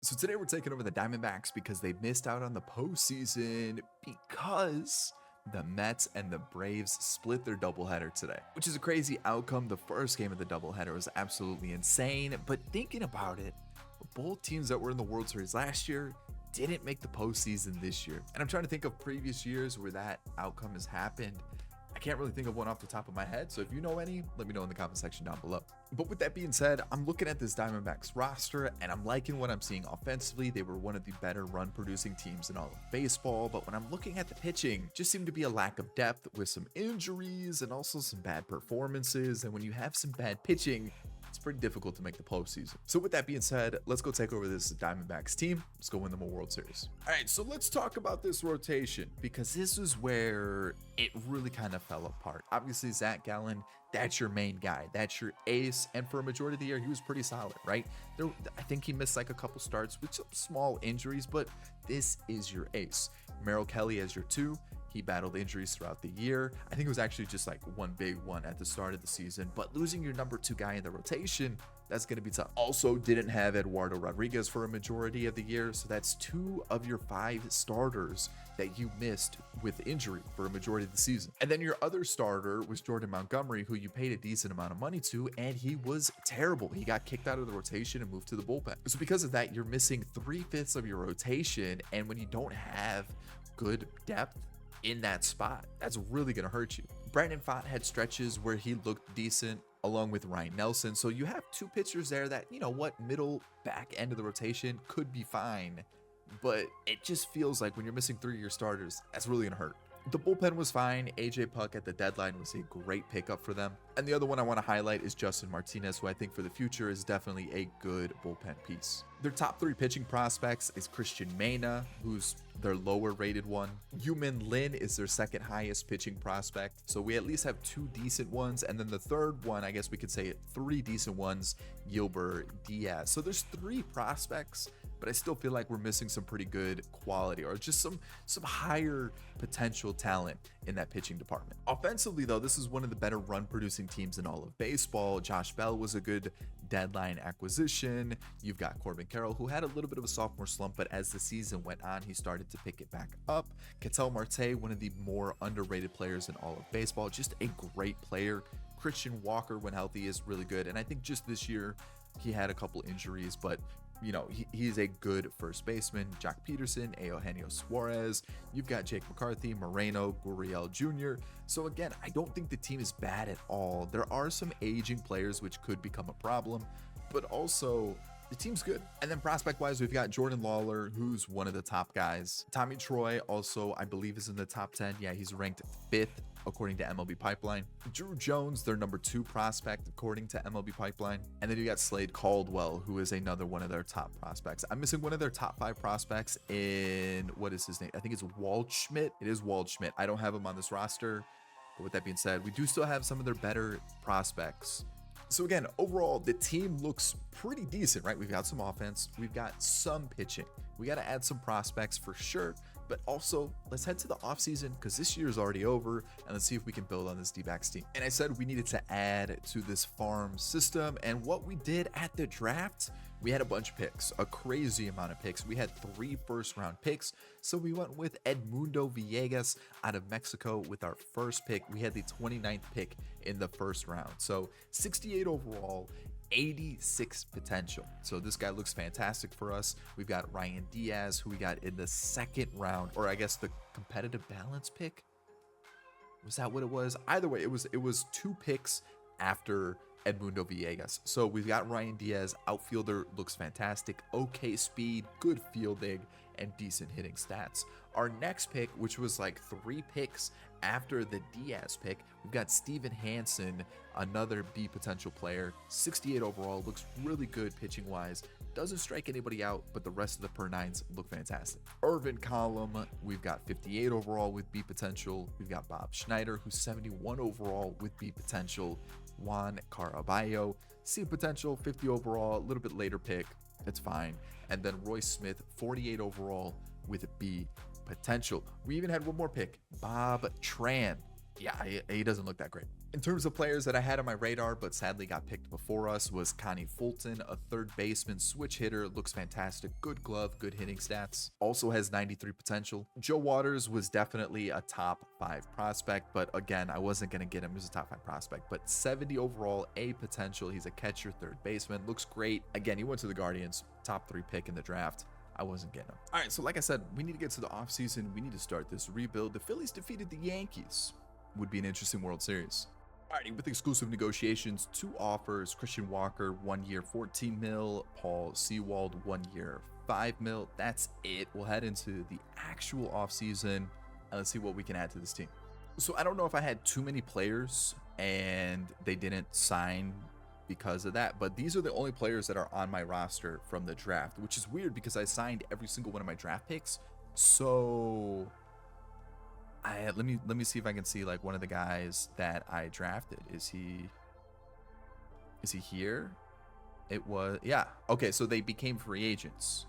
So today we're taking over the Diamondbacks because they missed out on the postseason because the Mets and the Braves split their doubleheader today, which is a crazy outcome. The first game of the doubleheader was absolutely insane, but thinking about it, both teams that were in the World Series last year didn't make the postseason this year. And I'm trying to think of previous years where that outcome has happened. I can't really think of one off the top of my head, so if you know any, let me know in the comment section down below. But with that being said, I'm looking at this Diamondbacks roster and I'm liking what I'm seeing offensively. They were one of the better run producing teams in all of baseball, but when I'm looking at the pitching, just seemed to be a lack of depth with some injuries and also some bad performances. And when you have some bad pitching, it's pretty difficult to make the postseason. So with that being said, let's go take over this Diamondbacks team. Let's go win them a World Series. All right, so let's talk about this rotation because this is where it really kind of fell apart. Obviously, Zach Gallen, that's your main guy. That's your ace. And for a majority of the year, he was pretty solid, right? I think he missed like a couple starts with some small injuries, but this is your ace. Merrill Kelly as your two. He battled injuries throughout the year. I think it was actually just like one big one at the start of the season, but losing your number two guy in the rotation, that's going to be tough. Also didn't have Eduardo Rodriguez for a majority of the year. So that's 2 of your 5 starters that you missed with injury for a majority of the season. And then your other starter was Jordan Montgomery, who you paid a decent amount of money to, and he was terrible. He got kicked out of the rotation and moved to the bullpen. So because of that, you're missing 3/5 of your rotation. And when you don't have good depth in that spot, that's really going to hurt you. Brandon Pfaadt had stretches where he looked decent along with Ryan Nelson. So you have 2 pitchers there that, you know what, middle back end of the rotation could be fine, but it just feels like when you're missing 3 of your starters, that's really going to hurt. The bullpen was fine. AJ Puck at the deadline was a great pickup for them. And the other one I want to highlight is Justin Martinez, who I think for the future is definitely a good bullpen piece. Their top 3 pitching prospects is Christian Mena, who's their lower rated one. Yumin Lin is their second highest pitching prospect. So we at least have 2 decent ones. And then the third one, I guess we could say 3 decent ones, Gilbert Diaz. So there's 3 prospects, but I still feel like we're missing some pretty good quality or just some higher potential talent in that pitching department. Offensively though, this is one of the better run producing teams in all of baseball. Josh Bell was a good deadline acquisition. You've got Corbin Carroll, who had a little bit of a sophomore slump, but as the season went on, he started to pick it back up. Ketel Marte, one of the more underrated players in all of baseball, just a great player. Christian Walker, when healthy, is really good. And I think just this year, he had a couple injuries, but you know, he's a good first baseman. Jack Peterson, Eugenio Suarez. You've got Jake McCarthy, Moreno, Gurriel Jr. So again, I don't think the team is bad at all. There are some aging players which could become a problem, but also the team's good. And then prospect-wise, we've got Jordan Lawler, who's one of the top guys. Tommy Troy also, I believe, is in the top 10. Yeah, he's ranked 5th according to MLB Pipeline. Drew Jones, their number 2 prospect according to MLB Pipeline. And then you got Slade Caldwell, who is another one of their top prospects. I'm missing one of their top 5 prospects in, what is his name? I think it's Waldschmidt. It is Waldschmidt. I don't have him on this roster. But with that being said, we do still have some of their better prospects. So again, overall, the team looks pretty decent, right? We've got some offense, we've got some pitching. We got to add some prospects for sure, but also let's head to the offseason because this year is already over and let's see if we can build on this D-backs team. And I said we needed to add to this farm system, and what we did at the draft, we had a bunch of picks, a crazy amount of picks. We had 3 first-round picks. So we went with Edmundo Villegas out of Mexico with our first pick. We had the 29th pick in the first round. So 68 overall, 86 potential. So this guy looks fantastic for us. We've got Ryan Diaz, who we got in the second round, or I guess the competitive balance pick. Was that what it was? Either way, it was 2 picks after Edmundo Villegas. So we've got Ryan Diaz, outfielder, looks fantastic, okay speed, good fielding, and decent hitting stats. Our next pick, which was like 3 picks after the Diaz pick, we've got Steven Hansen, another B potential player, 68 overall, looks really good pitching wise, doesn't strike anybody out, but the rest of the per 9s look fantastic. Irvin Column, we've got 58 overall with B potential. We've got Bob Schneider, who's 71 overall with B potential. Juan Caraballo, C potential, 50 overall, a little bit later pick, it's fine. And then Roy Smith, 48 overall with a B potential. We even had one more pick, Bob Tran. Yeah, he doesn't look that great. In terms of players that I had on my radar but sadly got picked before us was Connie Fulton, a third baseman, switch hitter, looks fantastic, good glove, good hitting stats, also has 93 potential. Joe Waters was definitely a top 5 prospect, but again, I wasn't going to get him as a top 5 prospect, but 70 overall, A potential. He's a catcher, third baseman, looks great. Again, he went to the Guardians, top 3 pick in the draft. I wasn't getting him. All right, so like I said, we need to get to the offseason. We need to start this rebuild. The Phillies defeated the Yankees. Would be an interesting World Series. Alrighty, with exclusive negotiations, 2 offers: Christian Walker, 1 year, 14 mil, Paul Sewald, 1 year, 5 mil. That's it. We'll head into the actual offseason and let's see what we can add to this team. So I don't know if I had too many players and they didn't sign because of that, but these are the only players that are on my roster from the draft, which is weird because I signed every single one of my draft picks. So let me see if I can see like one of the guys that I drafted. Is he here? It was, yeah. Okay, so they became free agents.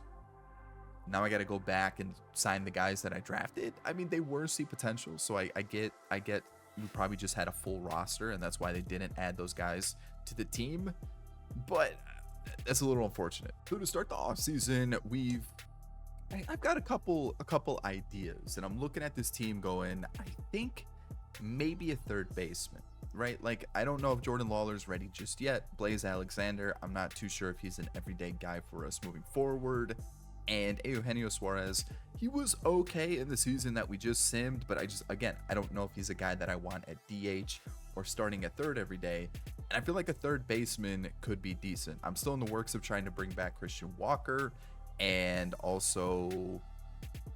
Now I got to go back and sign the guys that I drafted. I mean, they were see potential, so I get we probably just had a full roster and that's why they didn't add those guys to the team. But that's a little unfortunate. So to start the offseason, I've got a couple ideas, and I'm looking at this team going, I think maybe a third baseman, right? Like, I don't know if Jordan Lawler's ready just yet. Blaze Alexander, I'm not too sure if he's an everyday guy for us moving forward. And Eugenio Suarez, he was okay in the season that we just simmed, but I don't know if he's a guy that I want at DH or starting at third every day. And I feel like a third baseman could be decent. I'm still in the works of trying to bring back Christian Walker, and also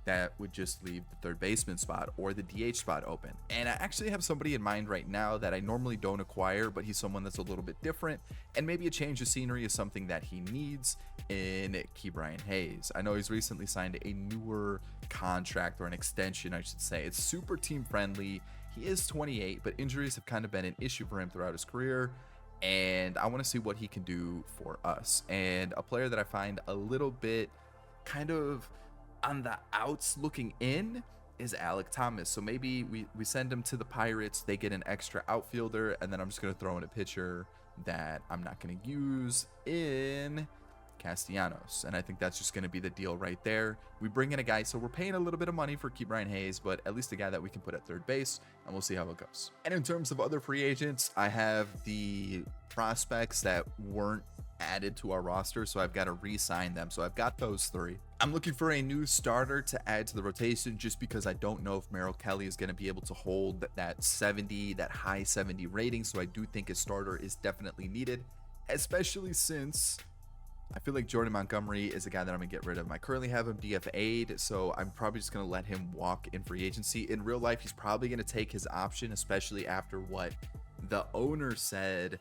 that would just leave the third baseman spot or the DH spot open. And I actually have somebody in mind right now that I normally don't acquire, but he's someone that's a little bit different, and maybe a change of scenery is something that he needs in Ke'Bryan Hayes. I know he's recently signed a newer contract, or an extension I should say. It's super team friendly. He is 28, but injuries have kind of been an issue for him throughout his career, and I want to see what he can do for us. And a player that I find a little bit kind of on the outs looking in is Alek Thomas. So maybe we send him to the Pirates, they get an extra outfielder, and then I'm just going to throw in a pitcher that I'm not going to use in Castellanos, and I think that's just going to be the deal right there. We bring in a guy, so we're paying a little bit of money for Ke'Bryan Hayes, but at least a guy that we can put at third base, and we'll see how it goes. And in terms of other free agents, I have the prospects that weren't added to our roster, so I've got to re-sign them. So I've got those 3. I'm looking for a new starter to add to the rotation, just because I don't know if Merrill Kelly is going to be able to hold that high 70 rating. So I do think a starter is definitely needed, especially since I feel like Jordan Montgomery is a guy that I'm going to get rid of. I currently have him DFA'd, so I'm probably just going to let him walk in free agency. In real life, he's probably going to take his option, especially after what the owner said,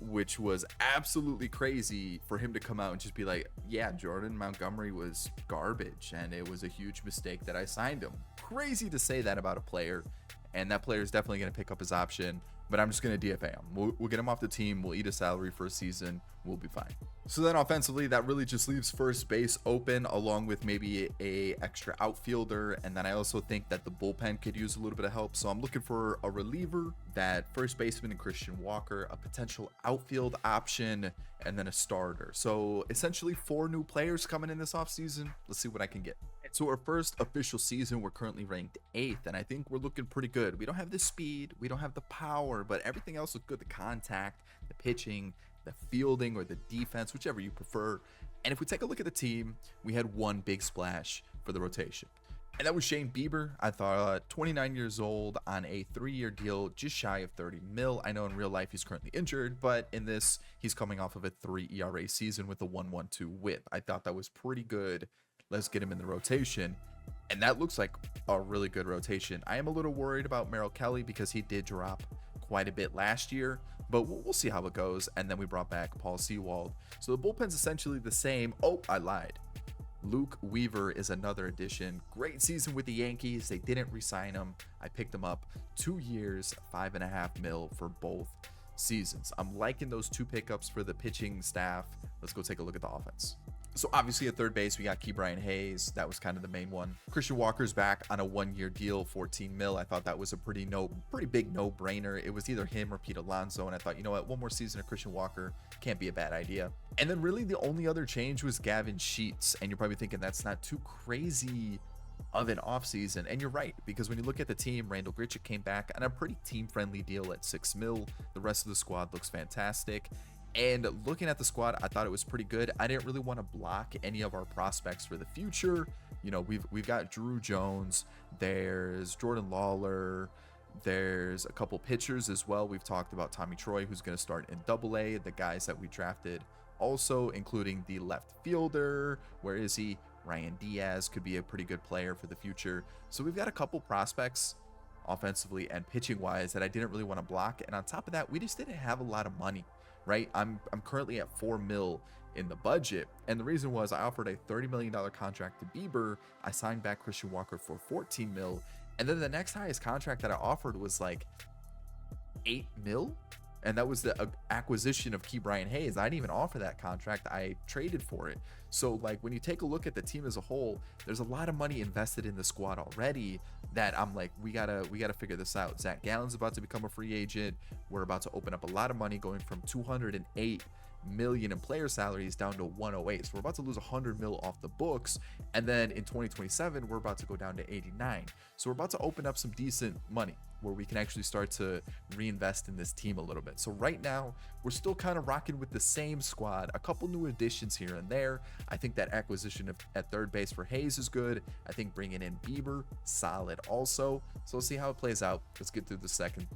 which was absolutely crazy for him to come out and just be like, yeah, Jordan Montgomery was garbage and it was a huge mistake that I signed him. Crazy to say that about a player, and that player is definitely going to pick up his option, but I'm just going to DFA him. We'll get him off the team. We'll eat a salary for a season. We'll be fine. So then offensively, that really just leaves first base open, along with maybe a extra outfielder. And then I also think that the bullpen could use a little bit of help. So I'm looking for a reliever, that first baseman and Christian Walker, a potential outfield option, and then a starter. So essentially 4 new players coming in this offseason. Let's see what I can get. So our first official season, we're currently ranked 8th, and I think we're looking pretty good. We don't have the speed, we don't have the power, but everything else looks good. The contact, the pitching, the fielding, or the defense, whichever you prefer. And if we take a look at the team, we had one big splash for the rotation, and that was Shane Bieber. I thought 29 years old on a 3-year deal, just shy of 30 mil. I know in real life he's currently injured, but in this, he's coming off of a 3 ERA season with a 1.12 whip. I thought that was pretty good. Let's get him in the rotation. And that looks like a really good rotation. I am a little worried about Merrill Kelly because he did drop quite a bit last year, but we'll see how it goes. And then we brought back Paul Sewald. So the bullpen's essentially the same. Oh, I lied. Luke Weaver is another addition. Great season with the Yankees. They didn't re-sign him. I picked him up, 2 years, 5.5 mil for both seasons. I'm liking those 2 pickups for the pitching staff. Let's go take a look at the offense. So obviously at third base, we got Ke'Bryan Hayes. That was kind of the main one. Christian Walker's back on a 1-year deal, 14 mil. I thought that was a pretty big no-brainer. It was either him or Pete Alonso, and I thought, you know what, one more season of Christian Walker can't be a bad idea. And then really the only other change was Gavin Sheets, and you're probably thinking that's not too crazy of an offseason, and you're right, because when you look at the team, Randall Grichuk came back on a pretty team-friendly deal at 6 mil. The rest of the squad looks fantastic. And looking at the squad, I thought it was pretty good. I didn't really want to block any of our prospects for the future. You know, we've got Drew Jones, there's Jordan Lawler, there's a couple pitchers as well. We've talked about Tommy Troy, who's going to start in AA, the guys that we drafted also, including the left fielder. Where is he? Ryan Diaz could be a pretty good player for the future. So we've got a couple prospects offensively and pitching wise that I didn't really want to block. And on top of that, we just didn't have a lot of money. Right, I'm currently at 4 mil in the budget, and the reason was I offered a $30 million contract to Bieber. I signed back Christian Walker for 14 mil, and then the next highest contract that I offered was like 8 mil, and that was the acquisition of Ke'Bryan Hayes. I didn't even offer that contract. I traded for it. So like when you take a look at the team as a whole, there's a lot of money invested in the squad already that I'm like, we gotta figure this out. Zach Gallen's about to become a free agent. We're about to open up a lot of money, going from 208 million in player salaries down to 108. So we're about to lose 100 mil off the books, and then in 2027 we're about to go down to 89. So we're about to open up some decent money where we can actually start to reinvest in this team a little bit. So right now we're still kind of rocking with the same squad, a couple new additions here and there. I think that acquisition at third base for Hayes is good. I think bringing in Bieber, solid also. So let's see how it plays out. Let's get through the second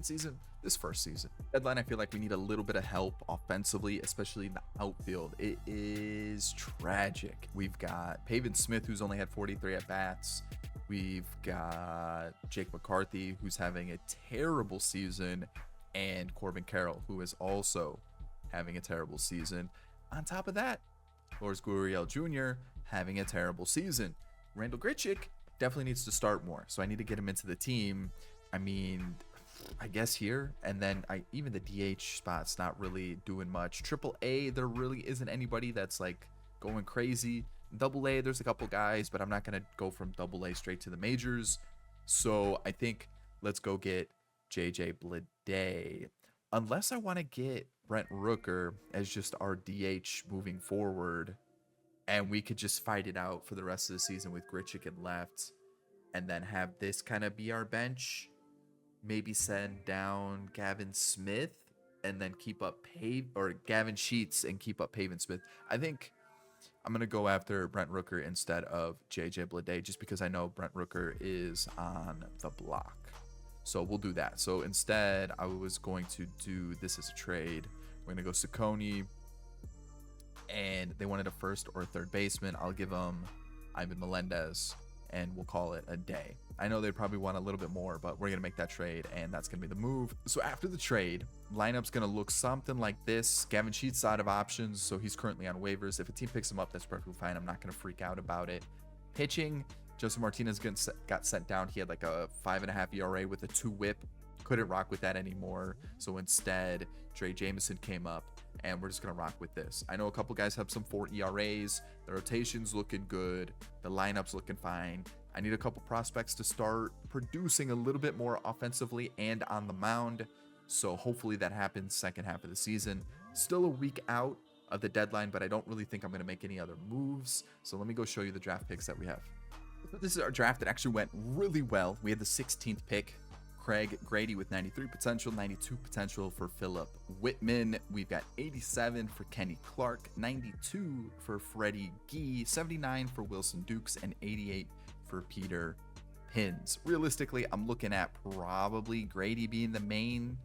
season, this first season. Deadline, I feel like we need a little bit of help offensively, especially in the outfield. It is tragic. We've got Pavin Smith, who's only had 43 at bats. We've got Jake McCarthy, who's having a terrible season, and Corbin Carroll, who is also having a terrible season. On top of that, Lourdes Gurriel Jr. having a terrible season. Randall Grichuk definitely needs to start more, so I need to get him into the team. I mean, I guess here, and then even the DH spot's not really doing much. AAA, there really isn't anybody that's like going crazy. AA, there's a couple guys, but I'm not gonna go from AA straight to the majors. So I think let's go get JJ Bleday, unless I want to get Brent Rooker as just our DH moving forward, and we could just fight it out for the rest of the season with Grichuk and left, and then have this kind of be our bench. Maybe send down Gavin Smith and then keep up Gavin Sheets and keep up Pavin Smith. I think I'm going to go after Brent Rooker instead of JJ Bleday, just because I know Brent Rooker is on the block. So we'll do that. So instead, I was going to do this as a trade. We're going to go Saccone, and they wanted a first or a third baseman. I'll give them Ivan Melendez, and we'll call it a day. I know they'd probably want a little bit more, but we're going to make that trade, and that's going to be the move. So after the trade, lineup's going to look something like this. Gavin Sheets out of options, so he's currently on waivers. If a team picks him up, that's perfectly fine. I'm not going to freak out about it. Pitching, Joseph Martinez got sent down. He had like a 5.5 ERA with a 2 whip. Couldn't rock with that anymore. So instead, Trey Jameson came up, and we're just going to rock with this. I know a couple guys have some 4 ERAs. The rotation's looking good. The lineup's looking fine. I need a couple prospects to start producing a little bit more offensively and on the mound. So hopefully that happens second half of the season. Still a week out of the deadline, but I don't really think I'm going to make any other moves. So let me go show you the draft picks that we have. This is our draft that actually went really well. We had the 16th pick. Craig Grady with 93 potential, 92 potential for Phillip Whitman. We've got 87 for Kenny Clark, 92 for Freddie Gee, 79 for Wilson Dukes, and 88 for Peter Pins. Realistically, I'm looking at probably Grady being the main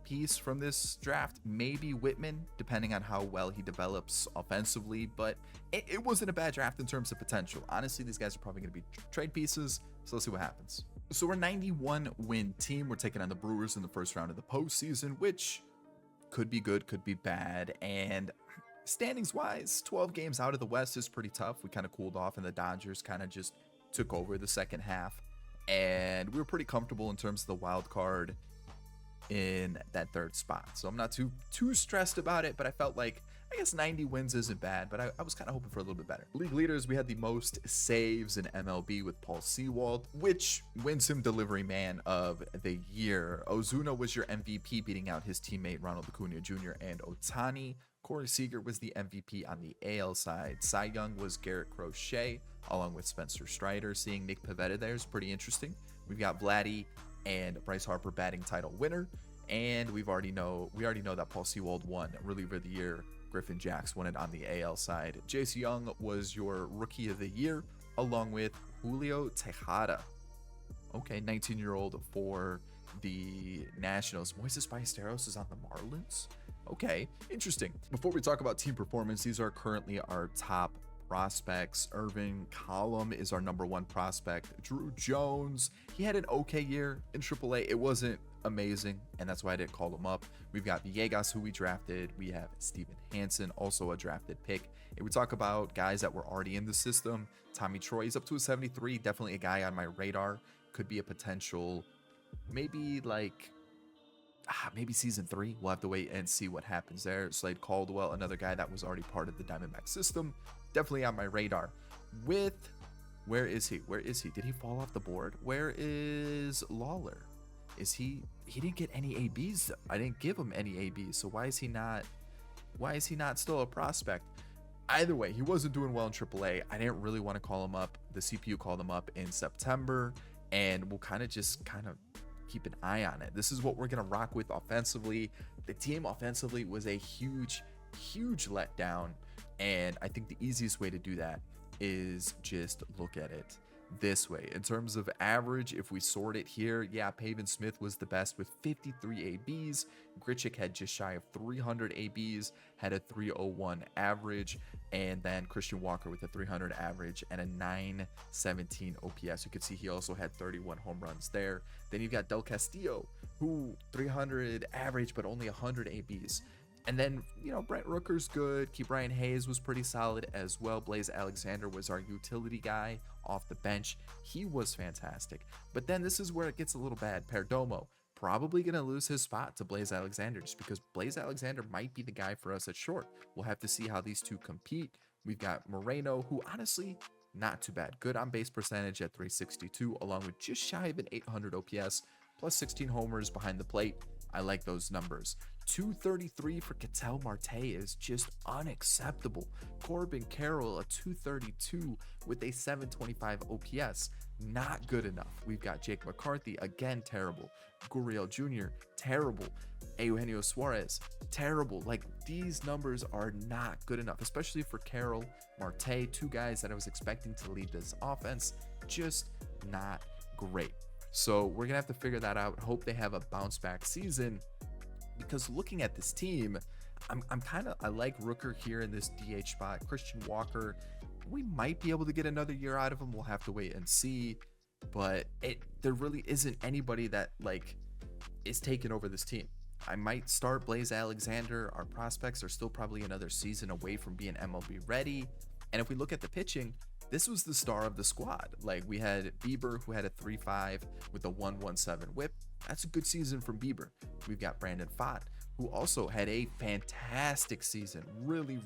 piece from this draft, maybe Whitman, depending on how well he develops offensively, but it wasn't a bad draft in terms of potential. Honestly, these guys are probably going to be trade pieces, so let's see what happens. So we're a 91 win team. We're taking on the Brewers in the first round of the postseason, which could be good, could be bad. And standings wise, 12 games out of the West is pretty tough. We kind of cooled off, and the Dodgers kind of just took over the second half. And we were pretty comfortable in terms of the wild card in that third spot. So I'm not too stressed about it, but I felt like I guess 90 wins isn't bad, but I was kind of hoping for a little bit better. League leaders, we had the most saves in MLB with Paul Sewald, which wins him Delivery Man of the Year. Ozuna was your MVP, beating out his teammate Ronald Acuna Jr. and Ohtani. Corey Seager was the MVP on the AL side. Cy Young was Garrett Crochet, along with Spencer Strider. Seeing Nick Pivetta there is pretty interesting. We've got Vladdy and Bryce Harper batting title winner. And we already know that Paul Sewald won Reliever of the Year. Griffin Jax won it on the AL side. Jace Young was your Rookie of the Year, along with Julio Tejada. Okay, 19-year-old for the Nationals. Moises Ballesteros is on the Marlins. Okay, interesting. Before we talk about team performance, these are currently our top prospects. Irvin Column is our #1 prospect. Drew Jones, he had an okay year in AAA. It wasn't amazing, and that's why I didn't call him up. We've got Villegas, who we drafted. We have Steven Hansen, also a drafted pick. If we talk about guys that were already in the system, Tommy Troy, he's up to a 73, definitely a guy on my radar. Could be a potential, maybe season 3. We'll have to wait and see what happens there. Slade Caldwell, another guy that was already part of the Diamondback system, definitely on my radar. Where is he? Did he fall off the board? Where is Lawler? He didn't get any ABs. I didn't give him any ABs. So why is he not still a prospect? Either way, he wasn't doing well in AAA. I didn't really want to call him up. The CPU called him up in September, and we'll kind of keep an eye on it. This is what we're going to rock with offensively. The team offensively was a huge letdown, and I think the easiest way to do that is just look at it this way. In terms of average, if we sort it here, yeah, Pavin Smith was the best with 53 ABs. Grichuk had just shy of 300 ABs, had a 301 average, and then Christian Walker with a 300 average and a 917 OPS. You can see he also had 31 home runs there. Then you've got Del Castillo, who 300 average but only 100 ABs. And then, Brent Rooker's good. Ke'Bryan Hayes was pretty solid as well. Blaze Alexander was our utility guy off the bench. He was fantastic. But then this is where it gets a little bad. Perdomo, probably going to lose his spot to Blaze Alexander just because Blaze Alexander might be the guy for us at short. We'll have to see how these two compete. We've got Moreno, who honestly, not too bad. Good on base percentage at 362, along with just shy of an 800 OPS, plus 16 homers behind the plate. I like those numbers. 233 for Ketel Marte is just unacceptable. Corbin Carroll, a 232 with a 725 OPS. Not good enough. We've got Jake McCarthy, again, terrible. Gurriel Jr., terrible. Eugenio Suarez, terrible. Like, these numbers are not good enough, especially for Carroll, Marte, two guys that I was expecting to lead this offense. Just not great. So we're gonna have to figure that out. Hope they have a bounce back season, because looking at this team, I like Rooker here in this DH spot. Christian Walker, we might be able to get another year out of him. We'll have to wait and see. But there really isn't anybody that is taking over this team. I might start Blaze Alexander. Our prospects are still probably another season away from being MLB ready. And if we look at the pitching, this was the star of the squad. We had Bieber, who had a 3.5 with a 1.17 whip. That's a good season from Bieber. We've got Brandon Pfaadt, who also had a fantastic season. Really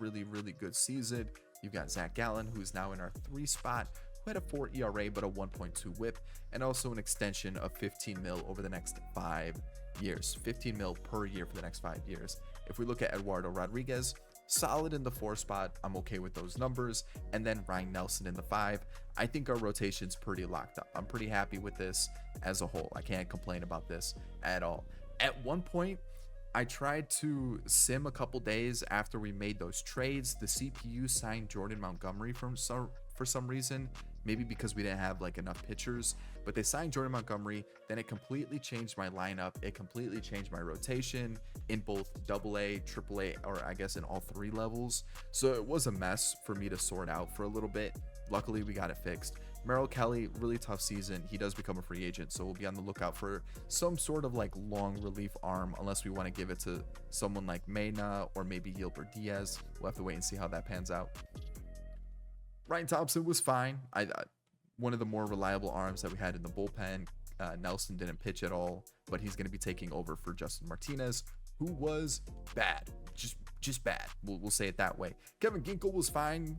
good season. You've got Zach Gallen, who's now in our 3 spot, who had a 4 ERA but a 1.2 whip, and also an extension of 15 mil over the next 5 years. 15 mil per year for the next 5 years. If we look at Eduardo Rodriguez, solid in the 4 spot. I'm okay with those numbers. And then Ryan Nelson in the 5. I think our rotation's pretty locked up. I'm pretty happy with this as a whole. I can't complain about this at all. At one point, I tried to sim a couple days after we made those trades. The CPU signed Jordan Montgomery for some reason. Maybe because we didn't have enough pitchers, but they signed Jordan Montgomery. Then it completely changed my lineup. It completely changed my rotation in both AA, AAA, or I guess in all 3 levels. So it was a mess for me to sort out for a little bit. Luckily, we got it fixed. Merrill Kelly, really tough season. He does become a free agent, so we'll be on the lookout for some sort of long relief arm, unless we want to give it to someone like Mena or maybe Gilbert Diaz. We'll have to wait and see how that pans out. Ryan Thompson was fine. One of the more reliable arms that we had in the bullpen. Nelson didn't pitch at all, but he's going to be taking over for Justin Martinez. who was bad, just bad. We'll say it that way. Kevin Ginkel was fine-ish.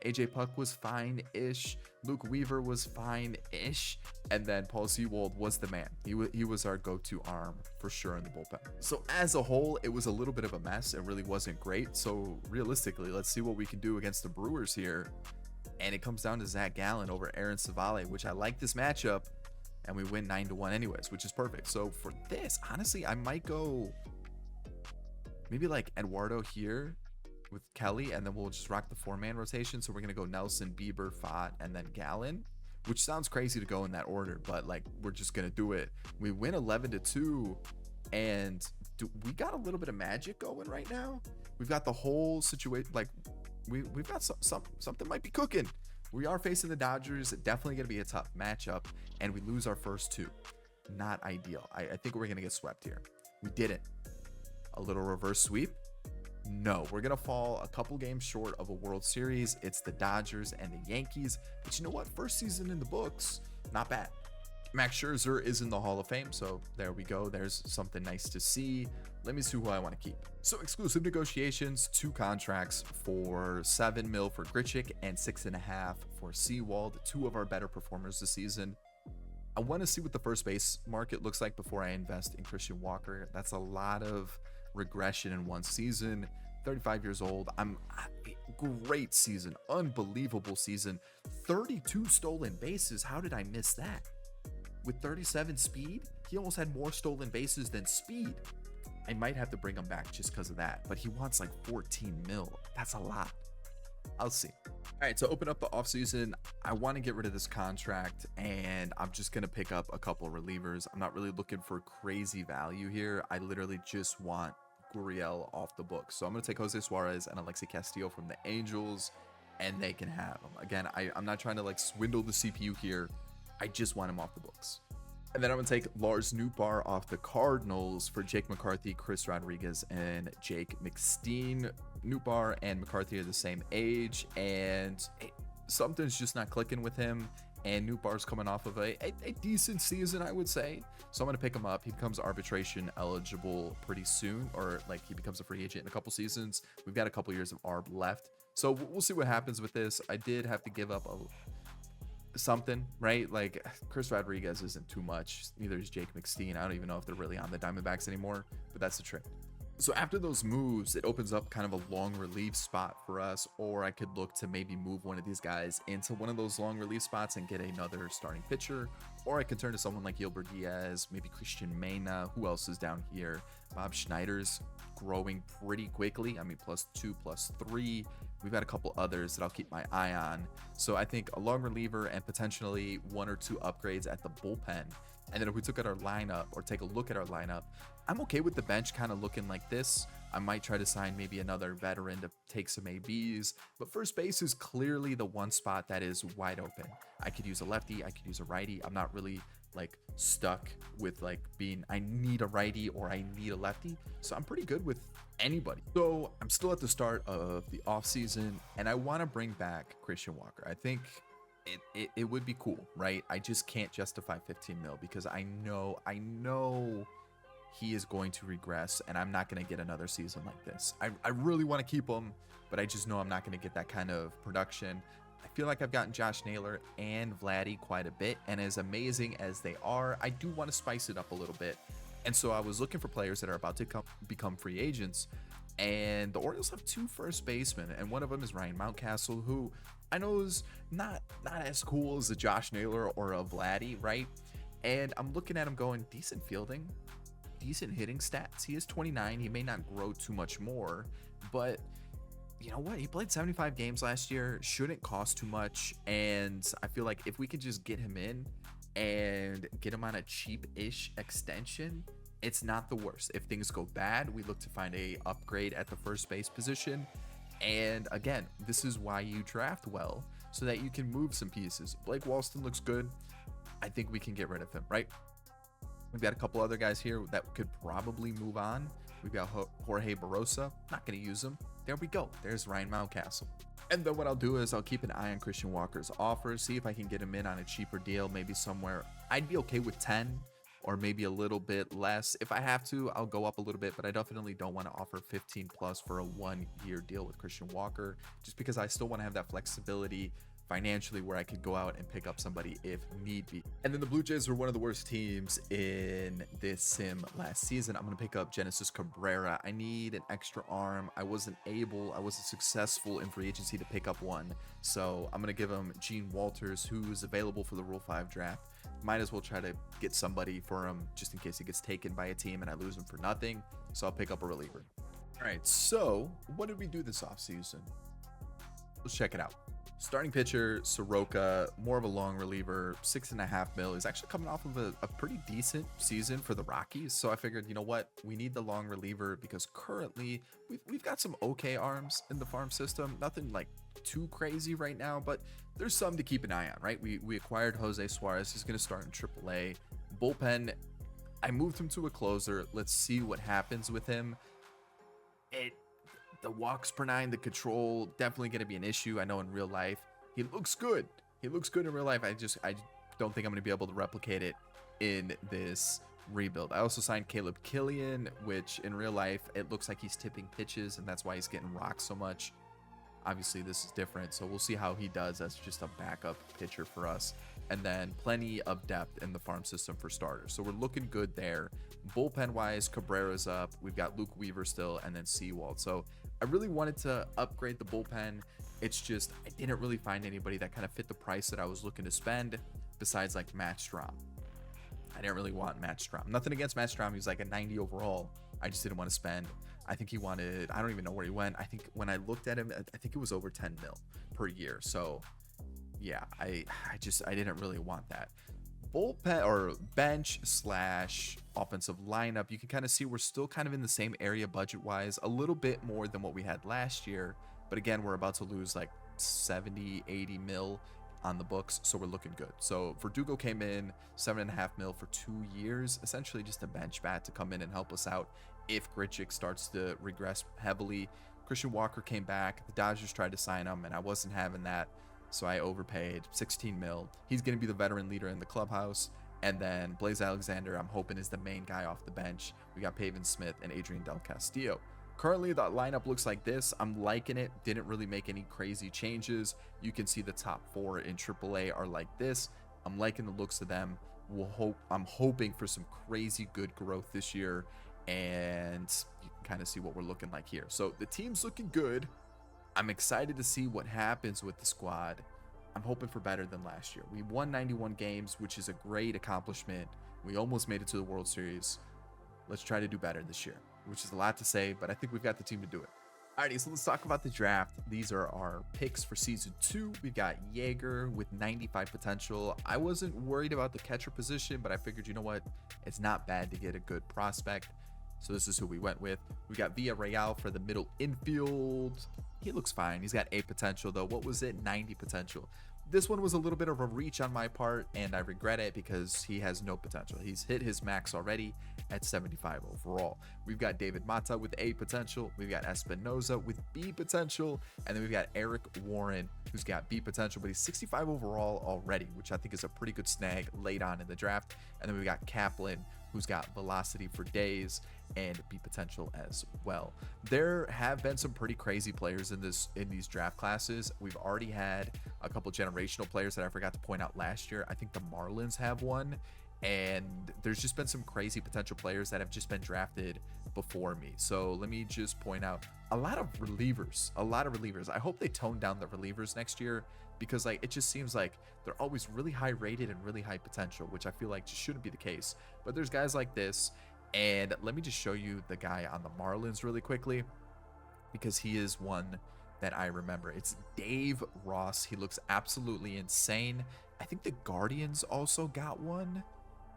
AJ Puck was fine-ish. Luke Weaver was fine-ish. And then Paul Sewald was the man. He was our go-to arm for sure in the bullpen. So as a whole, it was a little bit of a mess. It really wasn't great. So realistically, let's see what we can do against the Brewers here. And it comes down to Zach Gallen over Aaron Savale, which I like this matchup. And we win 9-1 anyways, which is perfect. So for this, honestly, I might go maybe like Eduardo here with Kelly, and then we'll just rock the 4-man rotation. So we're gonna go Nelson, Bieber, Fott, and then Gallen, which sounds crazy to go in that order, but like we're just gonna do it. We win 11-2, and we got a little bit of magic going right now. We've got the whole situation, like we've got something might be cooking. We are facing the Dodgers, definitely gonna be a tough matchup, and we lose our first 2. Not ideal. I think we're gonna get swept here. We didn't. A little reverse sweep. No, we're going to fall a couple games short of a World Series. It's the Dodgers and the Yankees. But you know what? First season in the books, not bad. Max Scherzer is in the Hall of Fame, so there we go. There's something nice to see. Let me see who I want to keep. So exclusive negotiations, 2 contracts for $7 million for Grichuk and $6.5 million for Sewald, 2 of our better performers this season. I want to see what the first base market looks like before I invest in Christian Walker. That's a lot of regression in one season. 35 years old. Great season, unbelievable season. 32 stolen bases. How did I miss that? With 37 speed, he almost had more stolen bases than speed. I might have to bring him back just because of that, but he wants like 14 mil. That's a lot. I'll see. All right, so open up the offseason. I want to get rid of this contract, and I'm just going to pick up a couple of relievers. I'm not really looking for crazy value here. I literally just want Gurriel off the books. So I'm going to take Jose Suarez and Alexi Castillo from the Angels, and they can have them. Again, I'm not trying to like swindle the CPU here. I just want him off the books. And then I'm going to take Lars Nootbaar off the Cardinals for Jake McCarthy, Chris Rodriguez, and Jake McSteen. Nootbaar and McCarthy are the same age, and something's just not clicking with him. And Nootbaar's coming off of a decent season, I would say. So I'm going to pick him up. He becomes arbitration eligible pretty soon, or like he becomes a free agent in a couple seasons. We've got a couple years of ARB left. So we'll see what happens with this. I did have to give up something, right? Like Chris Rodriguez isn't too much. Neither is Jake McSteen. I don't even know if they're really on the Diamondbacks anymore, but that's the trick. So after those moves, it opens up kind of a long relief spot for us, or I could look to maybe move one of these guys into one of those long relief spots and get another starting pitcher, or I could turn to someone like Gilbert Diaz, maybe Christian Mena. Who else is down here? Bob Schneider's growing pretty quickly. I mean, +2, +3. We've got a couple others that I'll keep my eye on. So I think a long reliever and potentially 1 or 2 upgrades at the bullpen. And then if we took at our lineup, or take a look at our lineup, I'm okay with the bench kind of looking like this. I might try to sign maybe another veteran to take some ABs, but first base is clearly the one spot that is wide open. I could use a lefty, I could use a righty. I'm not really like stuck with like being, I need a righty or I need a lefty. So I'm pretty good with anybody. So I'm still at the start of the off season, and I want to bring back Christian Walker. I think it would be cool, right? I just can't justify 15 mil because I know he is going to regress, and I'm not going to get another season like this. I really want to keep him, but I just know I'm not going to get that kind of production. I feel like I've gotten Josh Naylor and Vladdy quite a bit, and as amazing as they are, I do want to spice it up a little bit. And so I was looking for players that are about to become free agents, and the Orioles have 2 first basemen, and one of them is Ryan Mountcastle, who I know is not as cool as a Josh Naylor or a Vladdy, right? And I'm looking at him going, decent fielding, decent hitting stats. He is 29. He may not grow too much more, but you know what? He played 75 games last year. Shouldn't cost too much. And I feel like if we could just get him in and get him on a cheap-ish extension, it's not the worst. If things go bad, we look to find a upgrade at the first base position. And again, this is why you draft well, so that you can move some pieces. Blake Walston looks good. I think we can get rid of him, right? We've got a couple other guys here that could probably move on. We've got Jorge Barosa. Not going to use him. There we go. There's Ryan Mountcastle. And then what I'll do is I'll keep an eye on Christian Walker's offers, see if I can get him in on a cheaper deal, maybe somewhere. I'd be okay with 10 or maybe a little bit less. If I have to, I'll go up a little bit, but I definitely don't want to offer 15 plus for a 1-year deal with Christian Walker, just because I still want to have that flexibility financially where I could go out and pick up somebody if need be. And then the Blue Jays were one of the worst teams in this sim last season. I'm going to pick up Genesis Cabrera. I need an extra arm. I wasn't successful in free agency to pick up one. So I'm going to give him Gene Walters, who's available for the Rule 5 draft. Might as well try to get somebody for him just in case he gets taken by a team and I lose him for nothing. So I'll pick up a reliever. All right, so what did we do this offseason? Let's check it out. Starting pitcher, Soroka, more of a long reliever, 6.5 mil. Is actually coming off of a pretty decent season for the Rockies. So I figured, you know what? We need the long reliever because currently we've got some okay arms in the farm system. Nothing like too crazy right now, but there's some to keep an eye on, right? We acquired Jose Suarez. He's going to start in AAA. Bullpen, I moved him to a closer. Let's see what happens with him. The walks per 9, the control, definitely going to be an issue. I know in real life, he looks good. He looks good in real life. I don't think I'm going to be able to replicate it in this rebuild. I also signed Caleb Killian, which in real life, it looks like he's tipping pitches, and that's why he's getting rocked so much. Obviously, this is different, so we'll see how he does as just a backup pitcher for us. And then plenty of depth in the farm system for starters. So we're looking good there. Bullpen-wise, Cabrera's up. We've got Luke Weaver still, and then Sewald. So I really wanted to upgrade the bullpen. It's just I didn't really find anybody that kind of fit the price that I was looking to spend besides like Matt Strahm. I didn't really want Matt Strahm. Nothing against Matt Strahm. He was like a 90 overall. I just didn't want to spend. I think he wanted, I don't even know where he went. I think when I looked at him, I think it was over 10 mil per year. So yeah, I didn't really want that. Bullpen or bench slash offensive lineup, you can kind of see we're still kind of in the same area budget wise, a little bit more than what we had last year. But again, we're about to lose like 70, 80 mil on the books. So we're looking good. So Verdugo came in 7.5 mil for 2 years, essentially just a bench bat to come in and help us out if Grichuk starts to regress heavily. Christian Walker came back. The Dodgers tried to sign him and I wasn't having that. So I overpaid 16 mil. He's going to be the veteran leader in the clubhouse. And then Blaze Alexander, I'm hoping, is the main guy off the bench. We got Pavin Smith and Adrian Del Castillo. Currently, the lineup looks like this. I'm liking it. Didn't really make any crazy changes. You can see the top 4 in AAA are like this. I'm liking the looks of them. I'm hoping for some crazy good growth this year. And you can kind of see what we're looking like here. So the team's looking good. I'm excited to see what happens with the squad. I'm hoping for better than last year. We won 91 games, which is a great accomplishment. We almost made it to the World Series. Let's try to do better this year, which is a lot to say, but I think we've got the team to do it. Alrighty, so let's talk about the draft. These are our picks for season 2. We've got Yeager with 95 potential. I wasn't worried about the catcher position, but I figured, you know what? It's not bad to get a good prospect. So this is who we went with. We got Villarreal for the middle infield. He looks fine. He's got 8 potential though. What was it? 90 potential. This one was a little bit of a reach on my part, and I regret it because he has no potential. He's hit his max already at 75 overall. We've got David Mata with A potential. We've got Espinoza with B potential. And then we've got Eric Warren, who's got B potential, but he's 65 overall already, which I think is a pretty good snag late on in the draft. And then we've got Kaplan, who's got velocity for days and B potential as well. There have been some pretty crazy players in these draft classes. We've already had a couple generational players that I forgot to point out last year. I think the Marlins have one, and there's just been some crazy potential players that have just been drafted before me. So let me just point out a lot of relievers. I hope they tone down the relievers next year, because like it just seems like they're always really high rated and really high potential, which I feel like just shouldn't be the case. But there's guys like this, and let me just show you the guy on the Marlins really quickly, because he is one that I remember. It's Dave Ross. He looks absolutely insane. I think the Guardians also got one,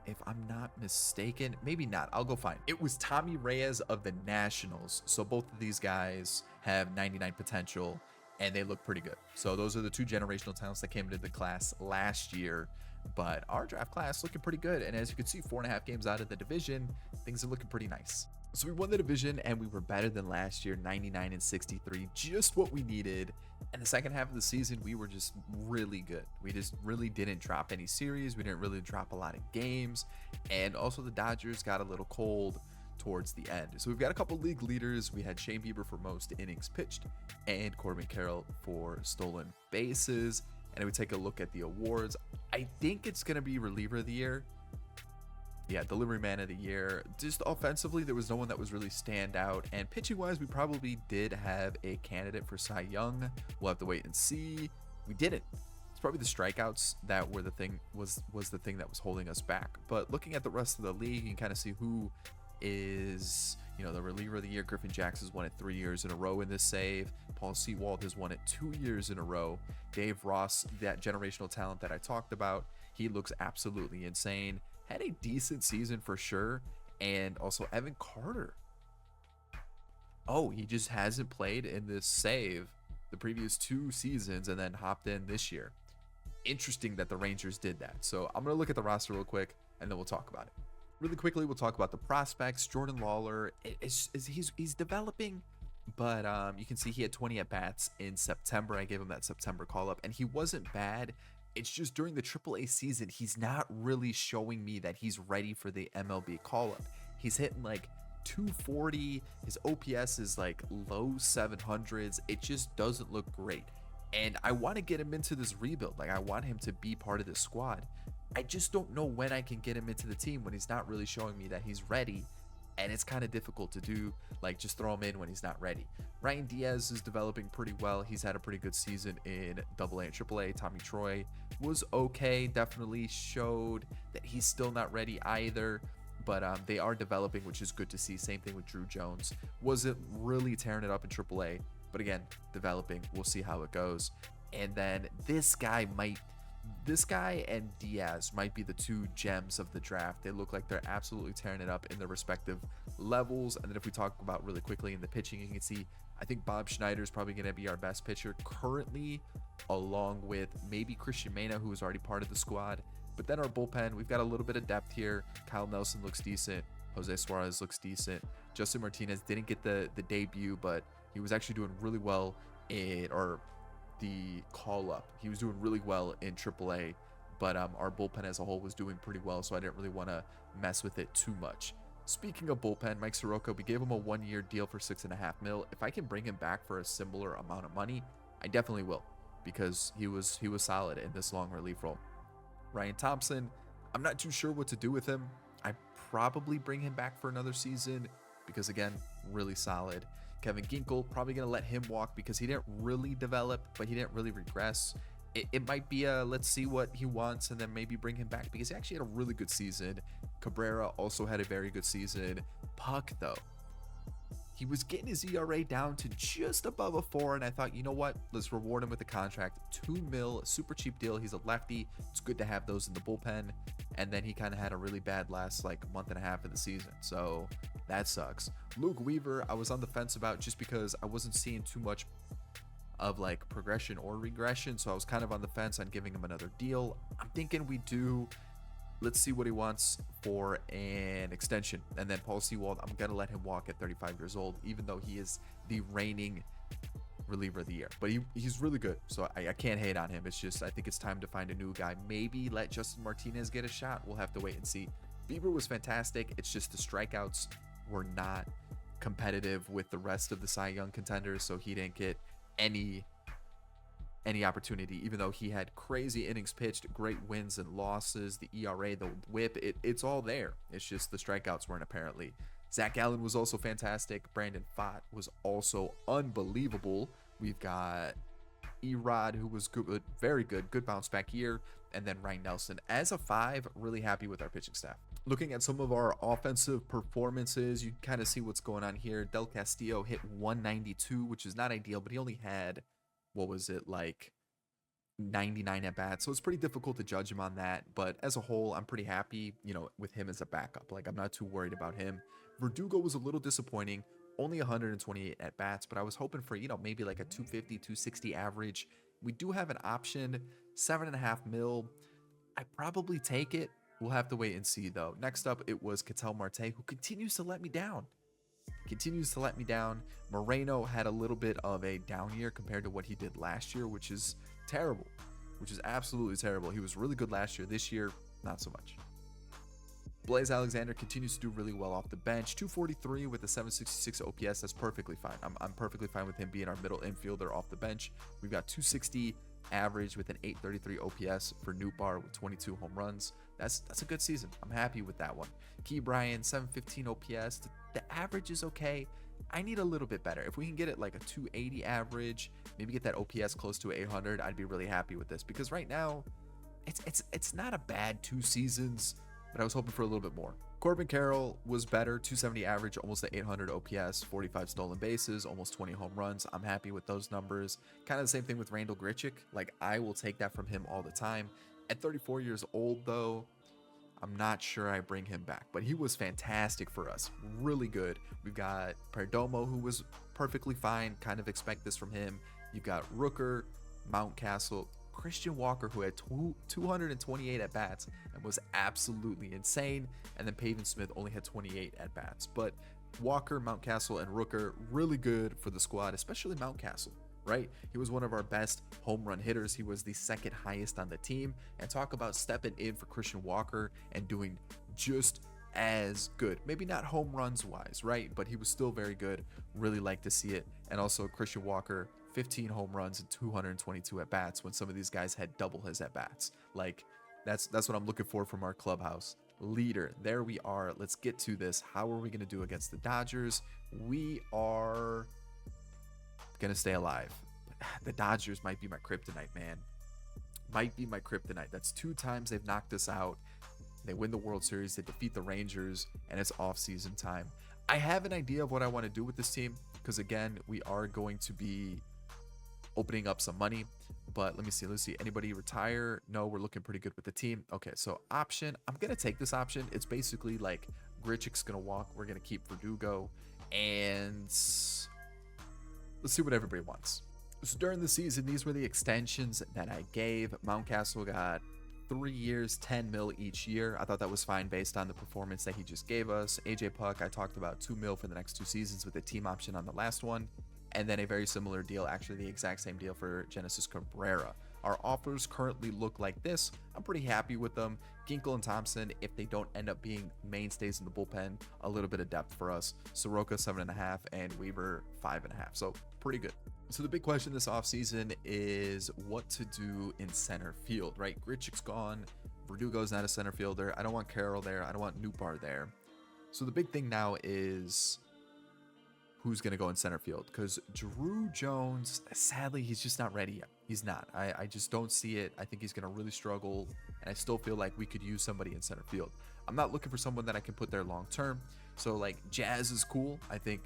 if I'm not mistaken. Maybe not. I'll go find it. It was Tommy Reyes of the Nationals. So both of these guys have 99 potential, and they look pretty good. So those are the 2 generational talents that came into the class last year. But our draft class looking pretty good. And as you can see, 4.5 games out of the division, things are looking pretty nice. So we won the division and we were better than last year, 99 and 63, just what we needed. And the second half of the season, we were just really good. We just really didn't drop any series. We didn't really drop a lot of games. And also the Dodgers got a little cold towards the end. So we've got a couple league leaders. We had Shane Bieber for most innings pitched and Corbin Carroll for stolen bases. And we take a look at the awards. I think it's going to be reliever of the year. Yeah, delivery man of the year. Just offensively, there was no one that was really stand out. And pitching wise, we probably did have a candidate for Cy Young. We'll have to wait and see. We didn't. It's probably the strikeouts that were the thing was the thing that was holding us back. But looking at the rest of the league, you can kind of see who is, the reliever of the year. Griffin Jax has won it 3 years in a row in this save. Paul Sewald has won it 2 years in a row. Dave Ross, that generational talent that I talked about, he looks absolutely insane. Had a decent season for sure. And also Evan Carter. Oh, he just hasn't played in this save the previous 2 seasons and then hopped in this year. Interesting that the Rangers did that. So I'm going to look at the roster real quick and then we'll talk about it. Really quickly, we'll talk about the prospects. Jordan Lawler, he's developing, but you can see he had 20 at-bats in September. I gave him that September call-up, and he wasn't bad. It's just during the AAA season, he's not really showing me that he's ready for the MLB call-up. He's hitting like 240. His OPS is like low 700s. It just doesn't look great. And I want to get him into this rebuild. Like, I want him to be part of the squad. I just don't know when I can get him into the team when he's not really showing me that he's ready. And it's kind of difficult to do, like just throw him in when he's not ready. Ryan Diaz is developing pretty well. He's had a pretty good season in AA and AAA. Tommy Troy was okay. Definitely showed that he's still not ready either. But they are developing, which is good to see. Same thing with Drew Jones. Wasn't really tearing it up in AAA. But again, developing. We'll see how it goes. And then this guy and Diaz might be the 2 gems of the draft. They look like they're absolutely tearing it up in their respective levels. And then if we talk about really quickly in the pitching, you can see, I think Bob Schneider is probably going to be our best pitcher currently, along with maybe Christian Mena, who is already part of the squad. But then our bullpen, we've got a little bit of depth here. Kyle Nelson looks decent. Jose Suarez looks decent. Justin Martinez didn't get the debut, but he was actually doing really well the call up. He was doing really well in AAA, but our bullpen as a whole was doing pretty well, so I didn't really want to mess with it too much. Speaking of bullpen, Mike Soroka, we gave him a 1-year deal for $6.5 million. If I can bring him back for a similar amount of money, I definitely will, because he was solid in this long relief role. Ryan Thompson, I'm not too sure what to do with him. I probably bring him back for another season because, again, really solid. Kevin Ginkel, probably going to let him walk because he didn't really develop, but he didn't really regress. It might be a let's see what he wants and then maybe bring him back because he actually had a really good season. Cabrera also had a very good season. Puck, though, he was getting his ERA down to just above a 4, and I thought, you know what? Let's reward him with a contract. $2 million, super cheap deal. He's a lefty. It's good to have those in the bullpen. And then he kind of had a really bad last month and a half of the season. So that sucks. Luke Weaver, I was on the fence about just because I wasn't seeing too much of progression or regression. So I was kind of on the fence on giving him another deal. I'm thinking we do. Let's see what he wants for an extension. And then Paul Sewald, I'm going to let him walk at 35 years old, even though he is the reigning reliever of the year. But he's really good, so I can't hate on him. It's just I think it's time to find a new guy. Maybe let Justin Martinez get a shot. We'll have to wait and see. Bieber was fantastic. It's just the strikeouts were not competitive with the rest of the Cy Young contenders, so he didn't get any opportunity, even though he had crazy innings pitched, great wins and losses, the ERA, the whip, it's all there. It's just the strikeouts weren't apparently. Zach Allen was also fantastic. Brandon Pfaadt was also unbelievable. We've got Erod, who was good, very good bounce back year, and then Ryan Nelson. As a 5, really happy with our pitching staff. Looking at some of our offensive performances, you kind of see what's going on here. Del Castillo hit 192, which is not ideal, but he only had, 99 at bats, so it's pretty difficult to judge him on that. But as a whole, I'm pretty happy, with him as a backup. I'm not too worried about him. Verdugo was a little disappointing, only 128 at bats, but I was hoping for maybe a 250, 260 average. We do have an option, $7.5 million. I probably take it. We'll have to wait and see though. Next up, it was Ketel Marte, who continues to let me down. continues to let me down. Moreno had a little bit of a down year compared to what he did last year, which is terrible, which is absolutely terrible. He was really good last year. This year, not so much. Blaze Alexander continues to do really well off the bench. 243 with a 766 OPS. That's perfectly fine. I'm perfectly fine with him being our middle infielder off the bench. We've got 260 average with an 833 OPS for Nootbaar with 22 home runs. That's a good season. I'm happy with that one. Key Bryan, 715 OPS. The average is okay. I need a little bit better. If we can get it like a 280 average, maybe get that OPS close to 800, I'd be really happy with this, because right now it's not a bad 2 seasons, but I was hoping for a little bit more. Corbin Carroll was better, 270 average, almost at 800 OPS, 45 stolen bases, almost 20 home runs. I'm happy with those numbers. Kind of the same thing with Randall Grichuk. Like, I will take that from him all the time. At 34 years old, though, I'm not sure I bring him back, but he was fantastic for us. Really good. We've got Perdomo, who was perfectly fine. Kind of expect this from him. You've got Rooker, Mountcastle, Christian Walker, who had 228 at bats and was absolutely insane, and then Pavin Smith only had 28 at bats. But Walker, Mountcastle, and Rooker really good for the squad, especially Mountcastle, right? He was one of our best home run hitters. He was the second highest on the team. And talk about stepping in for Christian Walker and doing just as good. Maybe not home runs wise, right? But he was still very good. Really like to see it. And also Christian Walker, 15 home runs and 222 at bats when some of these guys had double his at bats. Like, that's what I'm looking for from our clubhouse leader. There we are. Let's get to this. How are we going to do against the Dodgers? We are going to stay alive. The Dodgers might be my kryptonite, man. Might be my kryptonite. That's 2 times they've knocked us out. They win the World Series, they defeat the Rangers, and it's off-season time. I have an idea of what I want to do with this team, because again, we are going to be opening up some money. But let's see. Anybody retire? No, we're looking pretty good with the team. Okay, so option. I'm going to take this option. It's basically like Grichuk's going to walk. We're going to keep Verdugo. And let's see what everybody wants. So during the season, these were the extensions that I gave. Mountcastle got 3 years, 10 mil each year. I thought that was fine based on the performance that he just gave us. AJ Puck, I talked about 2 mil for the next 2 seasons with a team option on the last one. And then a very similar deal, actually the exact same deal for Genesis Cabrera. Our offers currently look like this. I'm pretty happy with them. Ginkel and Thompson, if they don't end up being mainstays in the bullpen, a little bit of depth for us. Soroka 7.5 and Weaver 5.5. So pretty good. So the big question this offseason is what to do in center field, right? Grichuk's gone. Verdugo's not a center fielder. I don't want Carroll there. I don't want Nootbaar there. So the big thing now is who's going to go in center field, because Drew Jones, sadly, he's just not ready yet. He's not. I just don't see it. I think he's going to really struggle, and I still feel like we could use somebody in center field. I'm not looking for someone that I can put there long term. So like Jazz is cool. I think,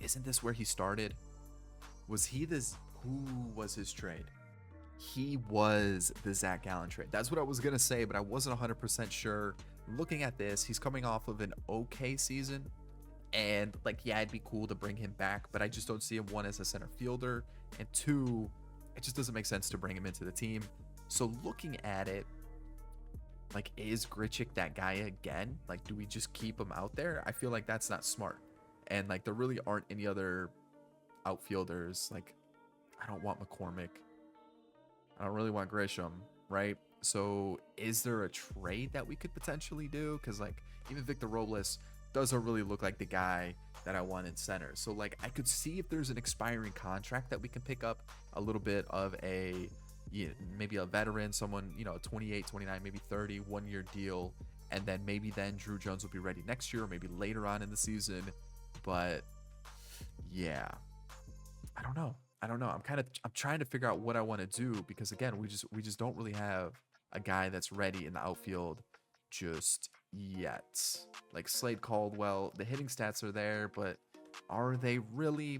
isn't this where he started? Was he this? Who was his trade? He was the Zach Gallen trade. That's what I was going to say, but I wasn't 100% sure. Looking at this, he's coming off of an okay season. And it'd be cool to bring him back, but I just don't see him, 1, as a center fielder, and 2, it just doesn't make sense to bring him into the team. So looking at it, is Grichuk that guy again? Do we just keep him out there? I feel like that's not smart. And there really aren't any other outfielders. I don't want McCormick. I don't really want Grisham, right? So is there a trade that we could potentially do? Because even Victor Robles doesn't really look like the guy that I want in center. So I could see if there's an expiring contract that we can pick up, a little bit of maybe a veteran, someone, 28, 29, maybe 30, 1-year deal. And then maybe Drew Jones will be ready next year, or maybe later on in the season. But yeah, I don't know. I'm trying to figure out what I want to do, because again, we just don't really have a guy that's ready in the outfield just yet. Slade Caldwell, the hitting stats are there, but are they really?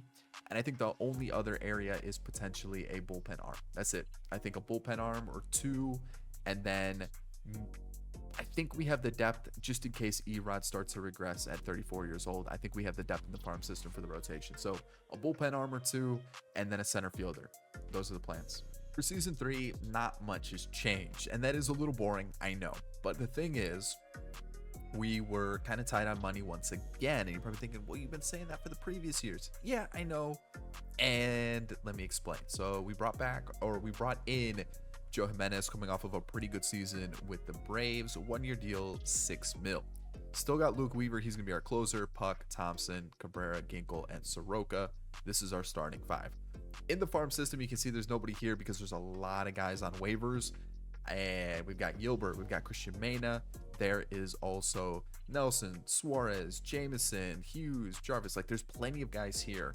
And I think the only other area is potentially a bullpen arm. That's it. I think a bullpen arm or 2, and then I think we have the depth just in case Erod starts to regress at 34 years old. I think we have the depth in the farm system for the rotation. So a bullpen arm or 2, and then a center fielder. Those are the plans. For season 3, not much has changed, and that is a little boring, I know. But the thing is, we were kind of tight on money once again. And you're probably thinking, well, you've been saying that for the previous years. Yeah, I know. And let me explain. So we brought in Joe Jimenez, coming off of a pretty good season with the Braves. 1-year deal, $6 million. Still got Luke Weaver. He's going to be our closer. Puck, Thompson, Cabrera, Ginkel, and Soroka. This is our starting 5. In the farm system, you can see there's nobody here because there's a lot of guys on waivers. And we've got Gilbert. We've got Christian Mena. There is also Nelson, Suarez, Jameson, Hughes, Jarvis. Like, there's plenty of guys here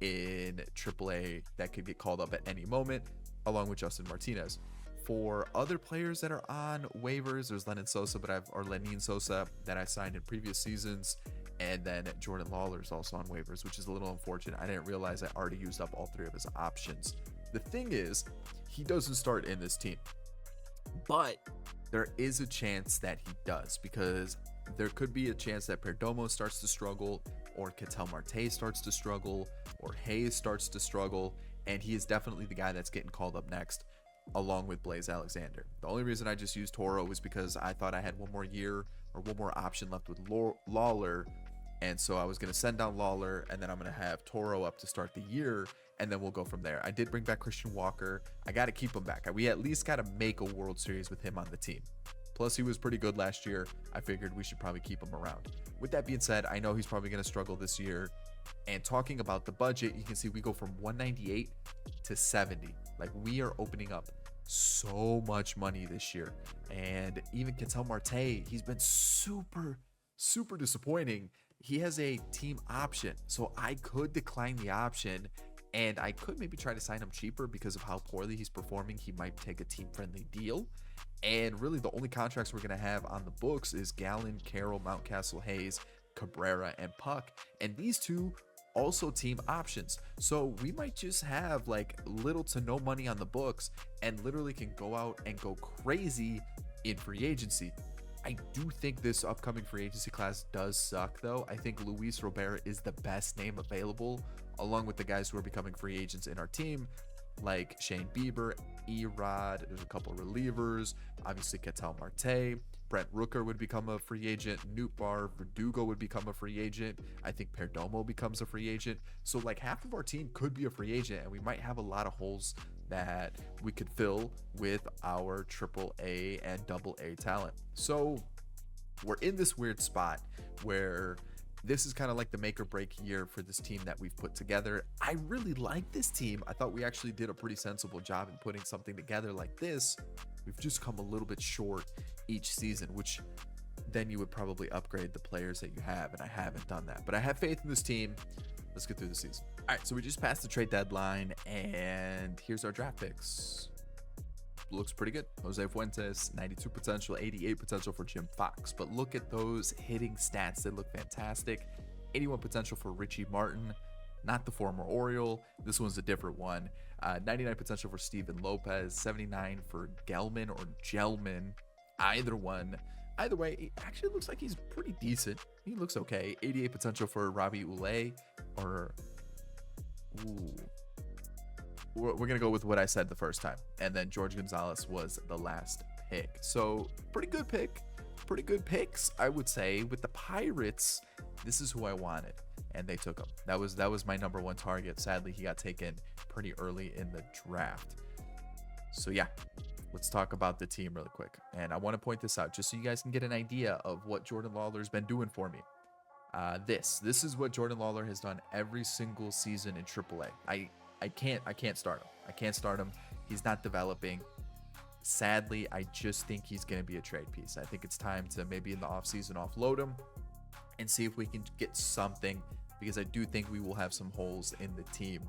in AAA that could get called up at any moment, along with Justin Martinez. For other players that are on waivers, there's Lenyn Sosa that I signed in previous seasons, and then Jordan Lawler is also on waivers, which is a little unfortunate. I didn't realize I already used up all 3 of his options. The thing is, he doesn't start in this team, but there is a chance that he does, because there could be a chance that Perdomo starts to struggle, or Ketel Marte starts to struggle, or Hayes starts to struggle, and he is definitely the guy that's getting called up next, along with Blaze Alexander. The only reason I just used Toro was because I thought I had one more year or one more option left with Lawler, and so I was going to send down Lawler, and then I'm going to have Toro up to start the year, and then we'll go from there. I did bring back Christian Walker. I got to keep him back. We at least got to make a World Series with him on the team. Plus, he was pretty good last year. I figured we should probably keep him around. With that being said, I know he's probably going to struggle this year. And talking about the budget, you can see we go from 198 to 70. Like, we are opening up so much money this year. And even Ketel Marte, he's been super disappointing. He has a team option, so I could decline the option, and I could maybe try to sign him cheaper because of how poorly he's performing. He might take a team-friendly deal. And really, the only contracts we're going to have on the books is Gallen, Carroll, Mountcastle, Hayes, Cabrera, and Puck. And these 2 also team options. So we might just have like little to no money on the books and literally can go out and go crazy in free agency. I do think this upcoming free agency class does suck, though. I think Luis Robert is the best name available, along with the guys who are becoming free agents in our team, like Shane Bieber, Erod. There's a couple relievers, obviously Ketel Marte. Brent Rooker would become a free agent. Nootbaar, Verdugo would become a free agent. I think Perdomo becomes a free agent. So like half of our team could be a free agent, and we might have a lot of holes that we could fill with our AAA and AA talent. So we're in this weird spot where this is kind of like the make or break year for this team that we've put together. I really like this team. I thought we actually did a pretty sensible job in putting something together like this. We've just come a little bit short each season, which then you would probably upgrade the players that you have, and I haven't done that. But I have faith in this team. Let's get through the season. All right, so we just passed the trade deadline, and here's our draft picks. Looks pretty good. Jose Fuentes, 92 potential, 88 potential for Jim Fox. But look at those hitting stats. They look fantastic. 81 potential for Richie Martin, not the former Oriole. This one's a different one. 99 potential for Steven Lopez, 79 for Gelman or Gelman. Either one. Either way, it actually looks like he's pretty decent. He looks okay. 88 potential for Ravi Ulay, or we're going to go with what I said the first time. And then George Gonzalez was the last pick. So pretty good pick. Pretty good picks, I would say. With the Pirates, this is who I wanted, and they took him. That was my number 1 target. Sadly, he got taken pretty early in the draft. So yeah, let's talk about the team really quick. And I want to point this out just so you guys can get an idea of what Jordan Lawler's been doing for me. This is what Jordan Lawler has done every single season in AAA. I can't start him. I can't start him. He's not developing. Sadly, I just think he's going to be a trade piece. I think it's time to maybe in the offseason offload him and see if we can get something, because I do think we will have some holes in the team.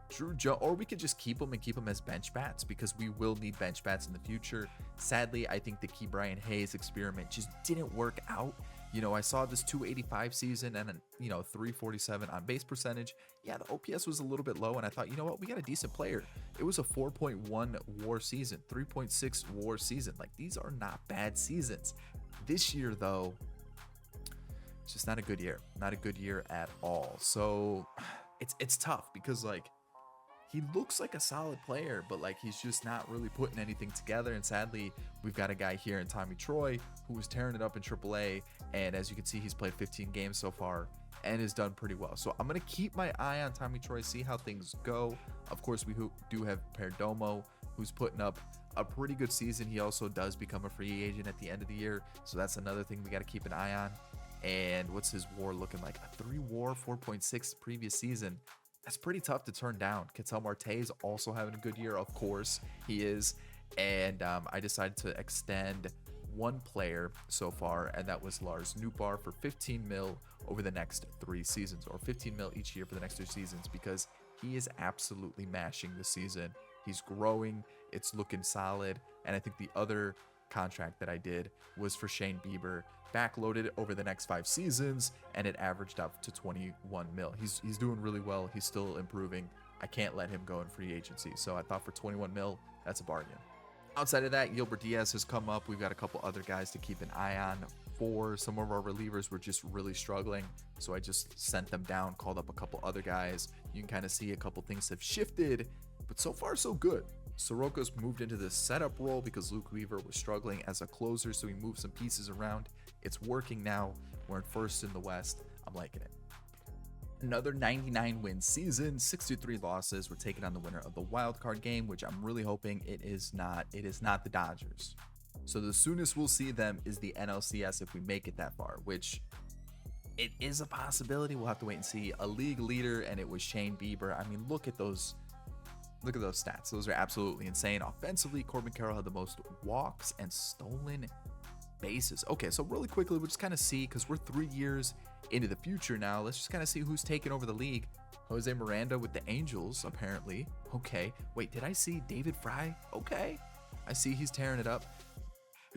Drew Jones, or we could just keep him as bench bats, because we will need bench bats in the future. Sadly, I think the Key Brian Hayes experiment just didn't work out. You know, I saw this 285 season and, 347 on base percentage. Yeah, the OPS was a little bit low, and I thought, you know what, we got a decent player. It was a 4.1 WAR season, 3.6 WAR season. Like, these are not bad seasons. This year, though, it's just not a good year. Not a good year at all. So it's tough, because, like, he looks like a solid player, but like he's just not really putting anything together. And sadly, we've got a guy here in Tommy Troy who was tearing it up in AAA. And as you can see, he's played 15 games so far and has done pretty well. So I'm going to keep my eye on Tommy Troy, see how things go. Of course, we do have Perdomo, who's putting up a pretty good season. He also does become a free agent at the end of the year. So that's another thing we got to keep an eye on. And what's his WAR looking like? A 3 WAR, 4.6 previous season. That's pretty tough to turn down. Ketel Marte is also having a good year. Of course, he is. And I decided to extend one player so far, and that was Lars Nootbaar for 15 mil over the next 3 seasons, or 15 mil each year for the next 3 seasons, because he is absolutely mashing this season. He's growing. It's looking solid. And I think the other contract that I did was for Shane Bieber, backloaded over the next 5 seasons, and it averaged up to 21 mil. He's doing really well. He's still improving. I can't let him go in free agency. So I thought for 21 mil, that's a bargain. Outside of that, Gilbert Diaz has come up. We've got a couple other guys to keep an eye on. For some of our relievers were just really struggling, so I just sent them down, called up a couple other guys. You can kind of see a couple things have shifted, but so far so good. Soroka's moved into the setup role because Luke Weaver was struggling as a closer, so he moved some pieces around. It's working now. We're in first in the West. I'm liking it. Another 99 win season, 63 losses. We're taking on the winner of the wild card game, which I'm really hoping it is not the Dodgers. So the soonest we'll see them is the NLCS if we make it that far, which it is a possibility. We'll have to wait and see. A league leader, and it was Shane Bieber. I mean, look at those stats. Those are absolutely insane. Offensively, Corbin Carroll had the most walks and stolen bases. Okay, so really quickly, we'll just kind of see, because we're 3 years into the future now. Let's just kind of see who's taking over the league. Jose Miranda with the Angels, apparently. Okay, wait, did I see David Fry? Okay, I see he's tearing it up.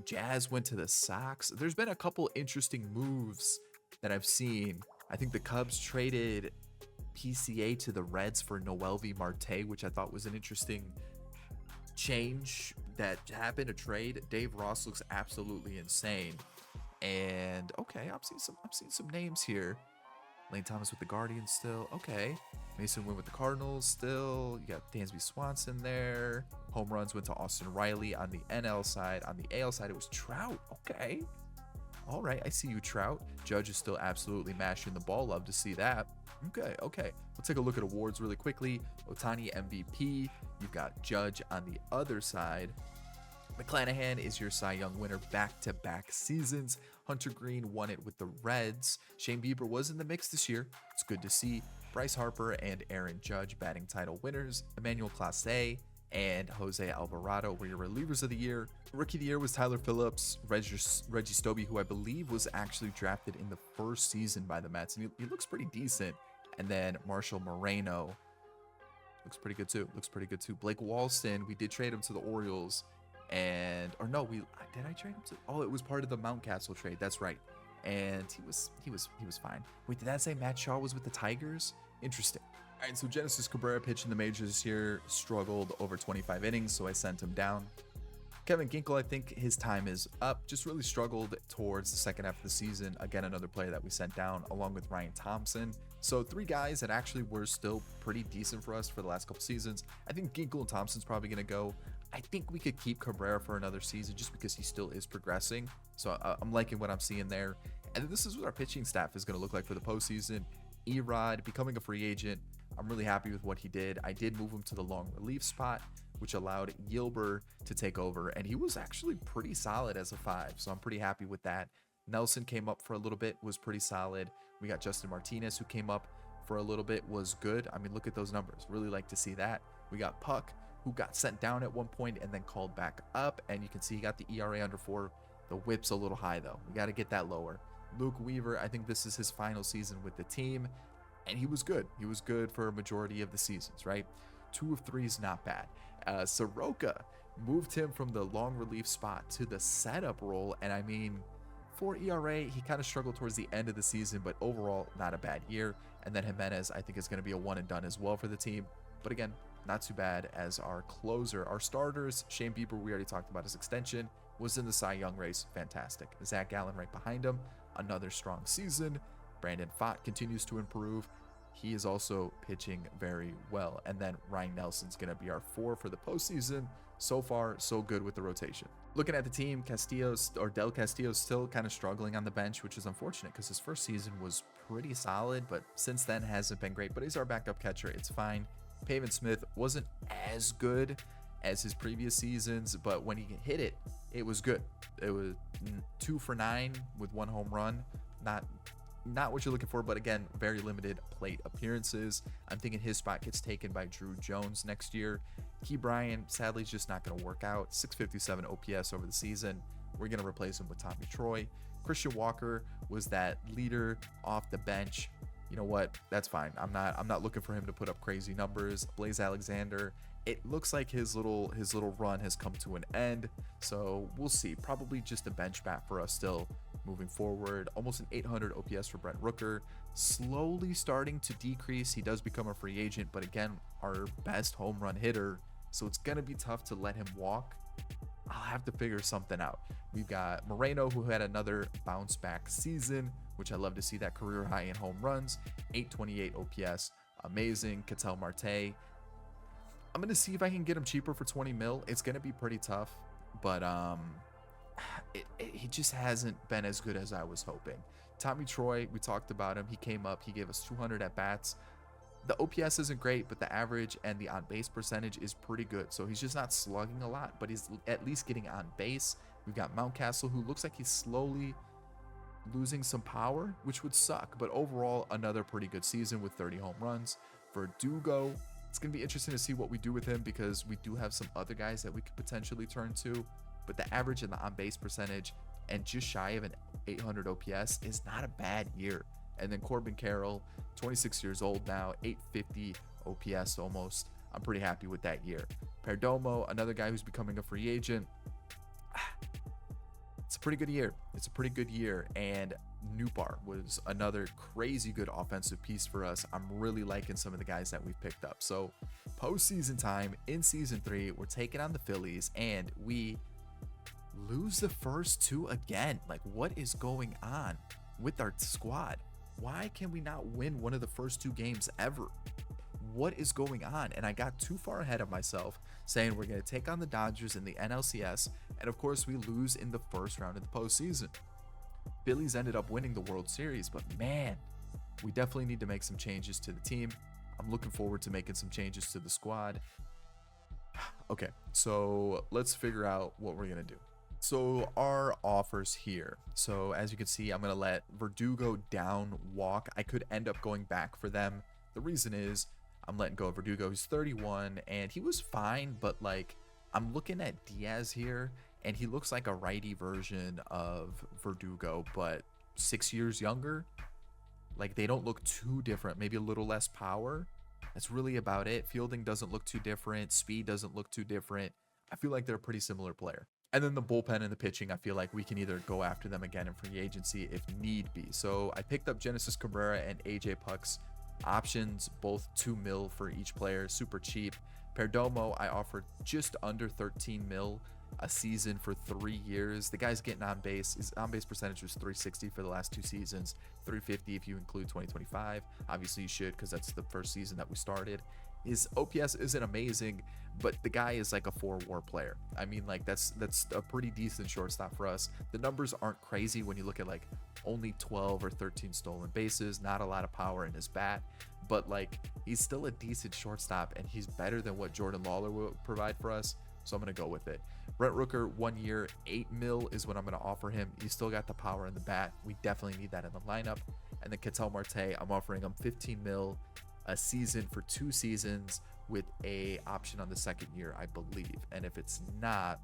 Jazz went to the Sox. There's been a couple interesting moves that I've seen. I think the Cubs traded PCA to the Reds for Noelvi Marte, which I thought was an interesting change that happened, a trade. Dave Ross looks absolutely insane. And okay, I'm seeing some names here. Lane Thomas with the Guardians still. Okay. Mason Wynn with the Cardinals still. You got Dansby Swanson there. Home runs went to Austin Riley on the NL side. On the AL side, it was Trout. Okay. All right, I see you, Trout. Judge is still absolutely mashing the ball. Love to see that. Okay. We'll take a look at awards really quickly. Ohtani MVP. You've got Judge on the other side. McClanahan is your Cy Young winner back-to-back seasons. Hunter Green won it with the Reds. Shane Bieber was in the mix this year. It's good to see. Bryce Harper and Aaron Judge batting title winners. Emmanuel Clase and Jose Alvarado were your relievers of the year. Rookie of the year was Tyler Phillips. Reggie Stobie, who I believe was actually drafted in the first season by the Mets, and he looks pretty decent. And then Marshall Moreno looks pretty good too. Blake Walston, we did trade him to the Orioles. Did I trade him to? Oh, it was part of the Mountcastle trade. That's right. And he was fine. Wait, did that say Matt Shaw was with the Tigers? Interesting. All right, so Genesis Cabrera pitched in the majors this year, struggled over 25 innings, so I sent him down. Kevin Ginkel, I think his time is up. Just really struggled towards the second half of the season. Again, another player that we sent down, along with Ryan Thompson. So 3 guys that actually were still pretty decent for us for the last couple seasons. I think Ginkel and Thompson's probably going to go. I think we could keep Cabrera for another season just because he still is progressing. So I'm liking what I'm seeing there. And this is what our pitching staff is going to look like for the postseason. Erod becoming a free agent. I'm really happy with what he did. I did move him to the long relief spot, which allowed Gilbert to take over. And he was actually pretty solid as a 5. So I'm pretty happy with that. Nelson came up for a little bit, was pretty solid. We got Justin Martinez, who came up for a little bit, was good. I mean, look at those numbers. Really like to see that. We got Puck, who got sent down at one point and then called back up. And you can see he got the ERA under 4. The whip's a little high, though. We got to get that lower. Luke Weaver, I think this is his final season with the team. And he was good. He was good for a majority of the seasons, right? 2 of 3 is not bad. Soroka moved him from the long relief spot to the setup role. And I mean, for ERA, he kind of struggled towards the end of the season, but overall, not a bad year. And then Jimenez, I think, is going to be a one and done as well for the team. But again, not too bad as our closer. Our starters, Shane Bieber, we already talked about his extension, was in the Cy Young race. Fantastic. Zach Gallen right behind him. Another strong season. Brandon Pfaadt continues to improve. he is also pitching very well. And then Ryan Nelson's going to be our 4 for the postseason. So far, so good with the rotation. Looking at the team, Del Castillo's still kind of struggling on the bench, which is unfortunate because his first season was pretty solid, but since then hasn't been great. But he's our backup catcher. It's fine. Pavin Smith wasn't as good as his previous seasons, but when he hit it, it was good. It was 2 for 9 with 1 home run. Not what you're looking for, but again, very limited plate appearances. I'm thinking his spot gets taken by Drew Jones next year. Key Bryant, sadly, is just not going to work out. 657 OPS over the season. We're going to replace him with Tommy Troy. Christian Walker was that leader off the bench. You know what? That's fine. I'm not looking for him to put up crazy numbers. Blaze Alexander, it looks like his little run has come to an end. So we'll see. Probably just a bench bat for us still moving forward. Almost an 800 OPS for Brent Rooker. Slowly starting to decrease. He does become a free agent, but again, our best home run hitter. So it's going to be tough to let him walk. I'll have to figure something out. We've got Moreno, who had another bounce back season, which I love to see, that career high in home runs. 828 OPS. Amazing. Ketel Marte. I'm going to see if I can get him cheaper for 20 mil. It's going to be pretty tough, but he just hasn't been as good as I was hoping. Tommy Troy, we talked about him. He came up. He gave us 200 at bats. The OPS isn't great, but the average and the on-base percentage is pretty good. So he's just not slugging a lot, but he's at least getting on base. We've got Mountcastle, who looks like he's slowly losing some power, which would suck. But overall, another pretty good season with 30 home runs. Verdugo, it's going to be interesting to see what we do with him because we do have some other guys that we could potentially turn to. But the average and the on-base percentage and just shy of an 800 OPS is not a bad year. And then Corbin Carroll, 26 years old now, 850 OPS almost. I'm pretty happy with that year. Perdomo, another guy who's becoming a free agent. It's a pretty good year. It's a pretty good year. And Newbar was another crazy good offensive piece for us. I'm really liking some of the guys that we've picked up. So postseason time in season 3, we're taking on the Phillies and we lose the first 2 again. Like, what is going on with our squad? Why can we not win one of the first 2 games ever? What is going on? And I got too far ahead of myself saying we're going to take on the Dodgers in the NLCS. And of course, we lose in the first round of the postseason. Phillies ended up winning the World Series, but man, we definitely need to make some changes to the team. I'm looking forward to making some changes to the squad. Okay, so let's figure out what we're going to do. So our offers here. So as you can see, I'm going to let Verdugo down walk. I could end up going back for them. The reason is I'm letting go of Verdugo. He's 31 and he was fine, but like I'm looking at Diaz here and he looks like a righty version of Verdugo, but 6 years younger. Like they don't look too different, maybe a little less power. That's really about it. Fielding doesn't look too different. Speed doesn't look too different. I feel like they're a pretty similar player. And then the bullpen and the pitching, I feel like we can either go after them again in free agency if need be. So I picked up Genesis Cabrera and AJ Puck's options, both 2 mil for each player, super cheap. Perdomo, I offered just under 13 mil a season for 3 years. The guy's getting on base. His on base percentage was 360 for the last 2 seasons, 350 if you include 2025. Obviously you should, because that's the first season that we started. His OPS isn't amazing, but the guy is like a 4-WAR player. I mean, like that's a pretty decent shortstop for us. The numbers aren't crazy when you look at like only 12 or 13 stolen bases, not a lot of power in his bat, but like he's still a decent shortstop and he's better than what Jordan Lawler will provide for us. So I'm going to go with it. Brent Rooker, 1 year, 8 mil is what I'm going to offer him. He's still got the power in the bat. We definitely need that in the lineup. And then Ketel Marte, I'm offering him 15 mil a season for 2 seasons with a option on the second year, I believe. And if it's not,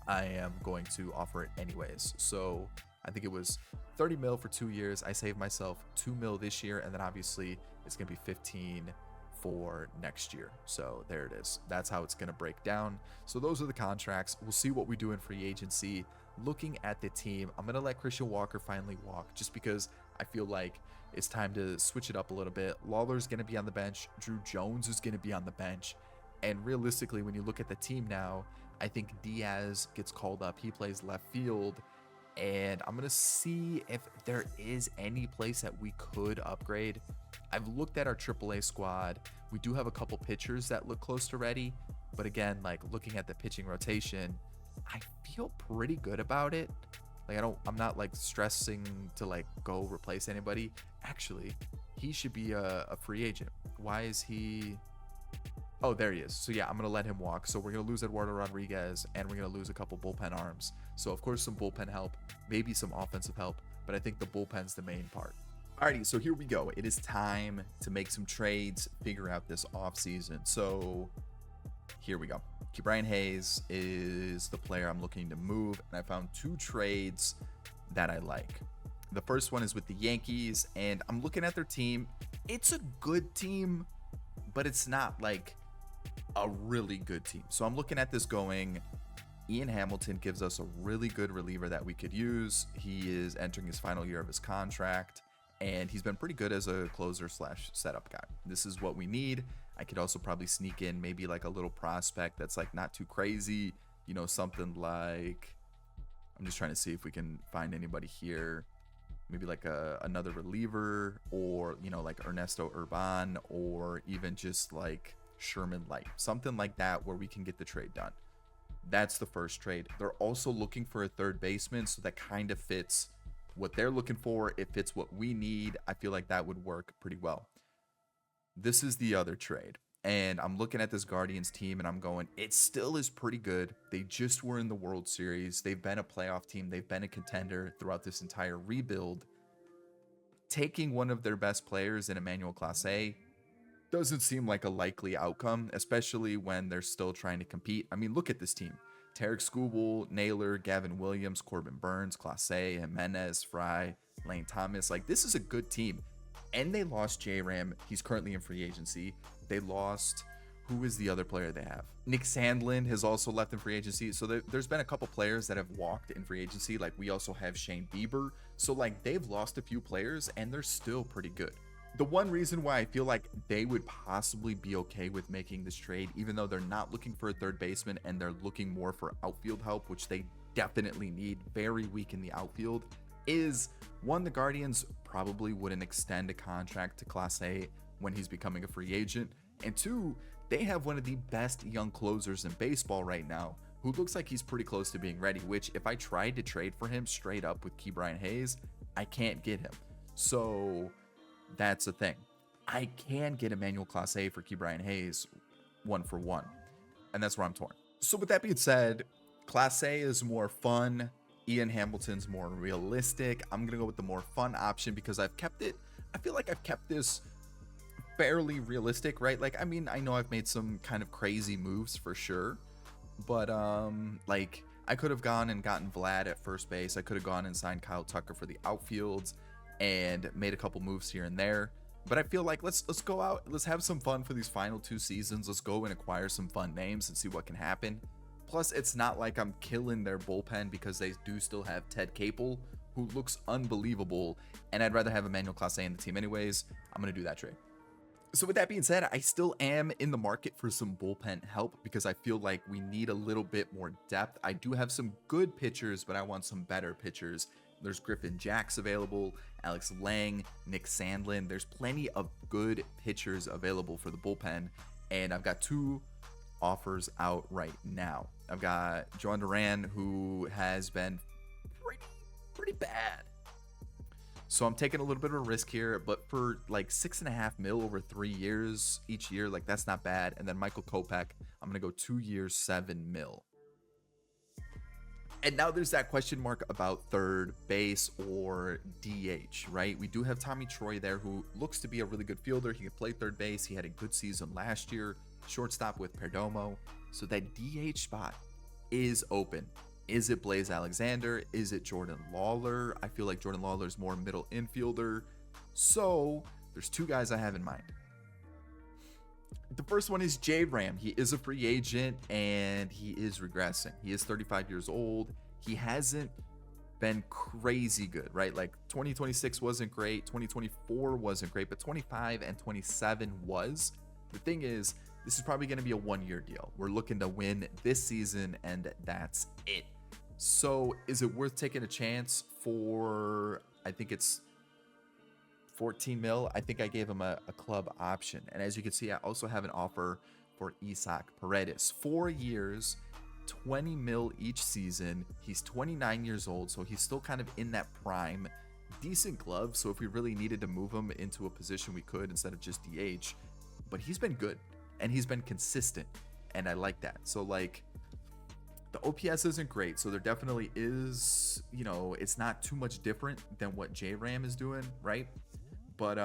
I am going to offer it anyways. So I think it was 30 mil for 2 years. I saved myself 2 mil this year, and then obviously it's going to be 15 for next year. So there it is. That's how it's going to break down. So those are the contracts. We'll see what we do in free agency. Looking at the team, I'm going to let Christian Walker finally walk just because I feel like it's time to switch it up a little bit. Lawler's going to be on the bench. Drew Jones is going to be on the bench. And realistically, when you look at the team now, I think Diaz gets called up. He plays left field. and I'm gonna see if there is any place that we could upgrade. I've looked at our AAA squad. We do have a couple pitchers that look close to ready, but again, like looking at the pitching rotation, I feel pretty good about it. Like I'm not like stressing to like go replace anybody. Actually, he should be a free agent. Why is he? Oh, there he is. So yeah, I'm gonna let him walk. So we're gonna lose Eduardo Rodriguez, and we're gonna lose a couple bullpen arms. So of course some bullpen help, maybe some offensive help, but I think the bullpen's the main part. Alrighty, so here we go. It is time to make some trades, figure out this offseason. So here we go. Ke'Bryan Hayes is the player I'm looking to move, and I found 2 trades that I like. The first one is with the Yankees, and I'm looking at their team. It's a good team, but it's not like a really good team. So I'm looking at this going, Ian Hamilton gives us a really good reliever that we could use. He is entering his final year of his contract, and he's been pretty good as a closer / setup guy. This is what we need. I could also probably sneak in maybe like a little prospect that's like not too crazy, you know, something like, I'm just trying to see if we can find anybody here. Maybe like another reliever, or, you know, like Ernesto Urban, or even just like Sherman Light, something like that where we can get the trade done. That's the first trade. They're also looking for a third baseman, so that kind of fits what they're looking for. It fits what we need. I feel like that would work pretty well. This is the other trade, and I'm looking at this Guardians team and I'm going, it still is pretty good. They just were in the World Series. They've been a playoff team. They've been a contender throughout this entire rebuild. Taking one of their best players in Emmanuel Clase doesn't seem like a likely outcome, especially when they're still trying to compete. I mean, look at this team. Tarek Skubal, Naylor, Gavin Williams, Corbin Burns, Clase, Jimenez, Fry, Lane Thomas. Like, this is a good team. And they lost J-Ram. He's currently in free agency. They lost, who is the other player they have? Nick Sandlin has also left in free agency. So there's been a couple players that have walked in free agency. Like, we also have Shane Bieber. So like, they've lost a few players and they're still pretty good. The one reason why I feel like they would possibly be okay with making this trade, even though they're not looking for a third baseman and they're looking more for outfield help, which they definitely need, very weak in the outfield, is one, the Guardians probably wouldn't extend a contract to Clase when he's becoming a free agent, and 2, they have one of the best young closers in baseball right now, who looks like he's pretty close to being ready, which if I tried to trade for him straight up with Ke'Bryan Hayes, I can't get him. So that's the thing. I can get Emmanuel Clase for Ke'Bryan Hayes 1-for-1, and that's where I'm torn. So with that being said, Clase is more fun. Ian Hamilton's more realistic. I'm going to go with the more fun option because I feel like I've kept this fairly realistic, right? Like, I mean, I know I've made some kind of crazy moves for sure, but like, I could have gone and gotten Vlad at first base. I could have gone and signed Kyle Tucker for the outfields and made a couple moves here and there. But I feel like let's go out, let's have some fun for these final 2 seasons. Let's go and acquire some fun names and see what can happen. Plus, it's not like I'm killing their bullpen because they do still have Ted Capel, who looks unbelievable, and I'd rather have Emmanuel Clase in the team anyways. I'm going to do that trade. So with that being said, I still am in the market for some bullpen help because I feel like we need a little bit more depth. I do have some good pitchers, but I want some better pitchers. There's Griffin Jacks available, Alex Lang, Nick Sandlin. There's plenty of good pitchers available for the bullpen, and I've got 2 offers out right now. I've got John Duran, who has been pretty bad. So I'm taking a little bit of a risk here, but for like $6.5 million over 3 years each year, like that's not bad. And then Michael Kopech, I'm gonna go 2 years, $7 million. And now there's that question mark about third base or DH, right? We do have Tommy Troy there, who looks to be a really good fielder. He can play third base. He had a good season last year. Shortstop with Perdomo. So that DH spot is open. Is it Blaze Alexander? Is it Jordan Lawler? I feel like Jordan Lawler is more middle infielder. So there's 2 guys I have in mind. The first one is J-Ram. He is a free agent and he is regressing. He is 35 years old. He hasn't been crazy good, right? Like 2026 wasn't great. 2024 wasn't great, but 25 and 27 was. The thing is, this is probably going to be a 1-year deal. We're looking to win this season and that's it. So is it worth taking a chance for, I think it's 14 mil? I think I gave him a club option. And as you can see, I also have an offer for Isaac Paredes. 4 years, 20 mil each season. He's 29 years old, so he's still kind of in that prime. Decent glove, so if we really needed to move him into a position, we could instead of just DH. But he's been good, and he's been consistent, and I like that. So, like, the OPS isn't great, so there definitely is, you know, it's not too much different than what J-Ram is doing, right? But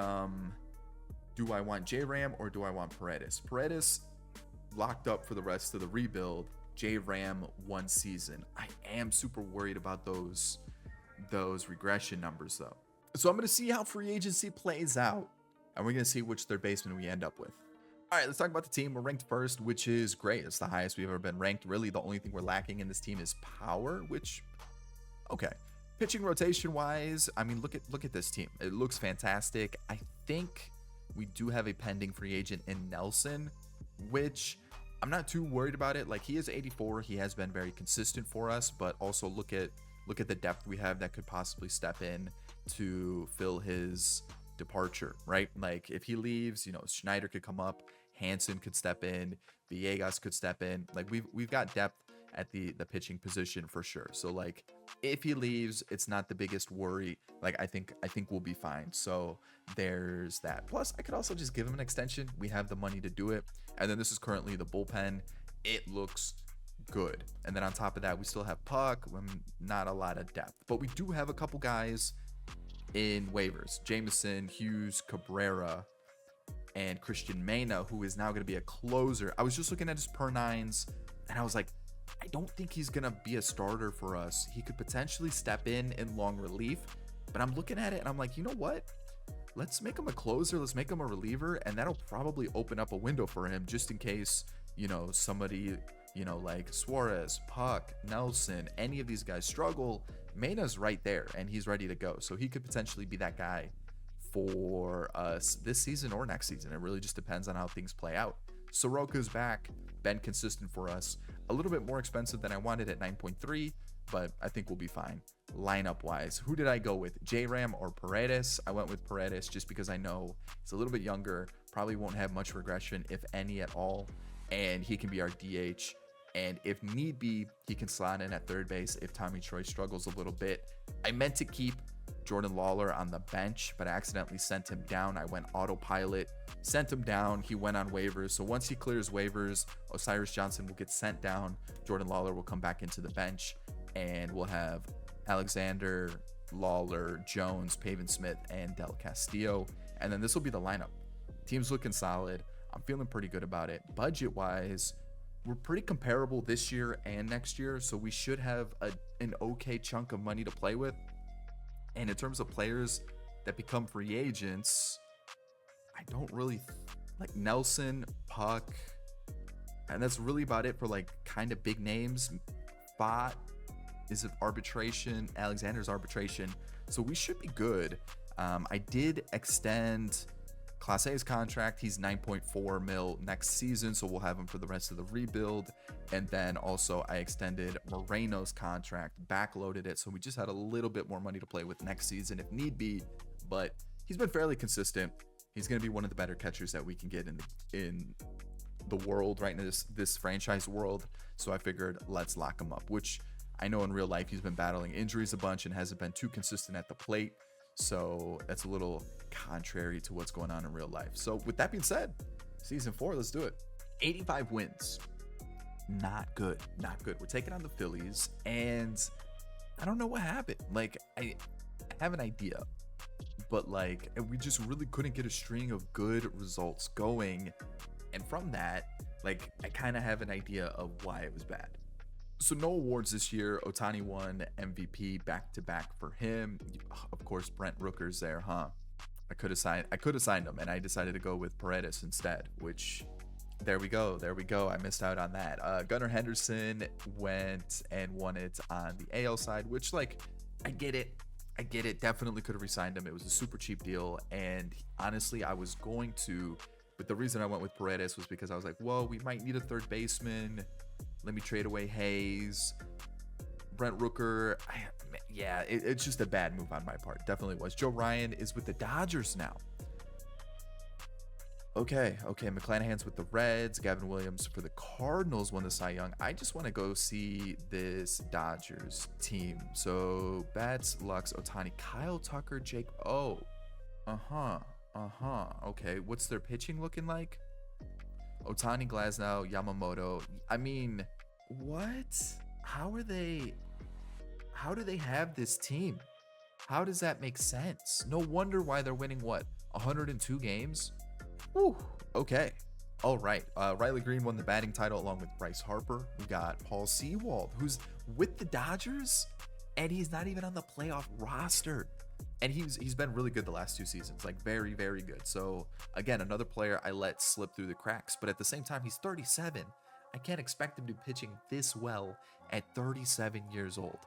do I want J-Ram or do I want Paredes? Paredes locked up for the rest of the rebuild. J-Ram 1 season. I am super worried about those regression numbers though. So I'm going to see how free agency plays out, and we're going to see which third baseman we end up with. All right, let's talk about the team. We're ranked first, which is great. It's the highest we've ever been ranked. Really, the only thing we're lacking in this team is power, which, okay. Pitching rotation wise, I mean, look at this team. It looks fantastic. I think we do have a pending free agent in Nelson, which I'm not too worried about it. Like, he is 84. He has been very consistent for us, but also look at the depth we have that could possibly step in to fill his departure, right? Like, if he leaves, you know, Schneider could come up, Hansen could step in, Villegas could step in. Like, we've got depth at the pitching position for sure. So, like, if he leaves, it's not the biggest worry. Like, I think we'll be fine. So there's that. Plus, I could also just give him an extension. We have the money to do it. And then this is currently the bullpen. It looks good. And then on top of that, we still have Puck. Not a lot of depth, but we do have a couple guys in waivers: Jameson, Hughes, Cabrera, and Christian Mena, who is now going to be a closer. I was just looking at his per nines, and I was like, I don't think he's going to be a starter for us. He could potentially step in long relief, but I'm looking at it and I'm like, you know what? Let's make him a closer. Let's make him a reliever, and that'll probably open up a window for him just in case, you know, somebody, you know, like Suarez, Puck, Nelson, any of these guys struggle. Mena's right there, and he's ready to go. So he could potentially be that guy for us this season or next season. It really just depends on how things play out. Soroka's back, been consistent for us. A little bit more expensive than I wanted at 9.3, but I think we'll be fine. Lineup wise, who did I go with? J-Ram or Paredes? I went with Paredes just because I know he's a little bit younger, probably won't have much regression, if any at all, and he can be our DH. And if need be, he can slot in at third base if Tommy Troy struggles a little bit. I meant to keep Jordan Lawler on the bench, but I accidentally sent him down. I went autopilot, sent him down. He went on waivers. So once he clears waivers, Osiris Johnson will get sent down. Jordan Lawler will come back into the bench, and we'll have Alexander, Lawler, Jones, Pavin Smith, and Del Castillo. And then this will be the lineup. Team's looking solid. I'm feeling pretty good about it. Budget-wise, we're pretty comparable this year and next year, so we should have an okay chunk of money to play with. And in terms of players that become free agents, I don't really like Nelson, Puck, and that's really about it for like kind of big names. Bot is it arbitration, Alexander's arbitration, so we should be good. I did extend Class A's contract. He's 9.4 mil next season, so we'll have him for the rest of the rebuild. And then also I extended Moreno's contract, backloaded it, so we just had a little bit more money to play with next season if need be. But he's been fairly consistent. He's going to be one of the better catchers that we can get in the world right now, this franchise world. So I figured let's lock him up, which I know in real life he's been battling injuries a bunch and hasn't been too consistent at the plate. So that's a little contrary to what's going on in real life. So with that being said, season 4, let's do it. 85 wins. Not good. We're taking on the Phillies, and I don't know what happened. Like, I have an idea, but like, we just really couldn't get a string of good results going. And from that, like, I kind of have an idea of why it was bad. So no awards this year. Ohtani won MVP back-to-back for him. Of course, Brent Rooker's there, huh? I could have signed him, and I decided to go with Paredes instead, which there we go. I missed out on that. Gunnar Henderson went and won it on the AL side, which, like, I get it. Definitely could have re-signed him. It was a super cheap deal, and honestly, I was going to, but the reason I went with Paredes was because I was like, well, we might need a third baseman. Let me trade away Hayes. Brent Rooker, yeah, it's just a bad move on my part. Definitely was. Joe Ryan is with the Dodgers now. Okay, McClanahan's with the Reds. Gavin Williams for the Cardinals won the Cy Young. I just want to go see this Dodgers team. So, Bats, Lux, Otani, Kyle Tucker, Jake. Oh, okay, what's their pitching looking like? Otani, Glasnow, Yamamoto. I mean, what? How do they have this team? How does that make sense? No wonder why they're winning, what, 102 games? Whew, okay. All right. Riley Green won the batting title along with Bryce Harper. We got Paul Sewald, who's with the Dodgers, and he's not even on the playoff roster. And he's been really good the last 2 seasons, like very, very good. So again, another player I let slip through the cracks, but at the same time, he's 37. I can't expect him to be pitching this well at 37 years old.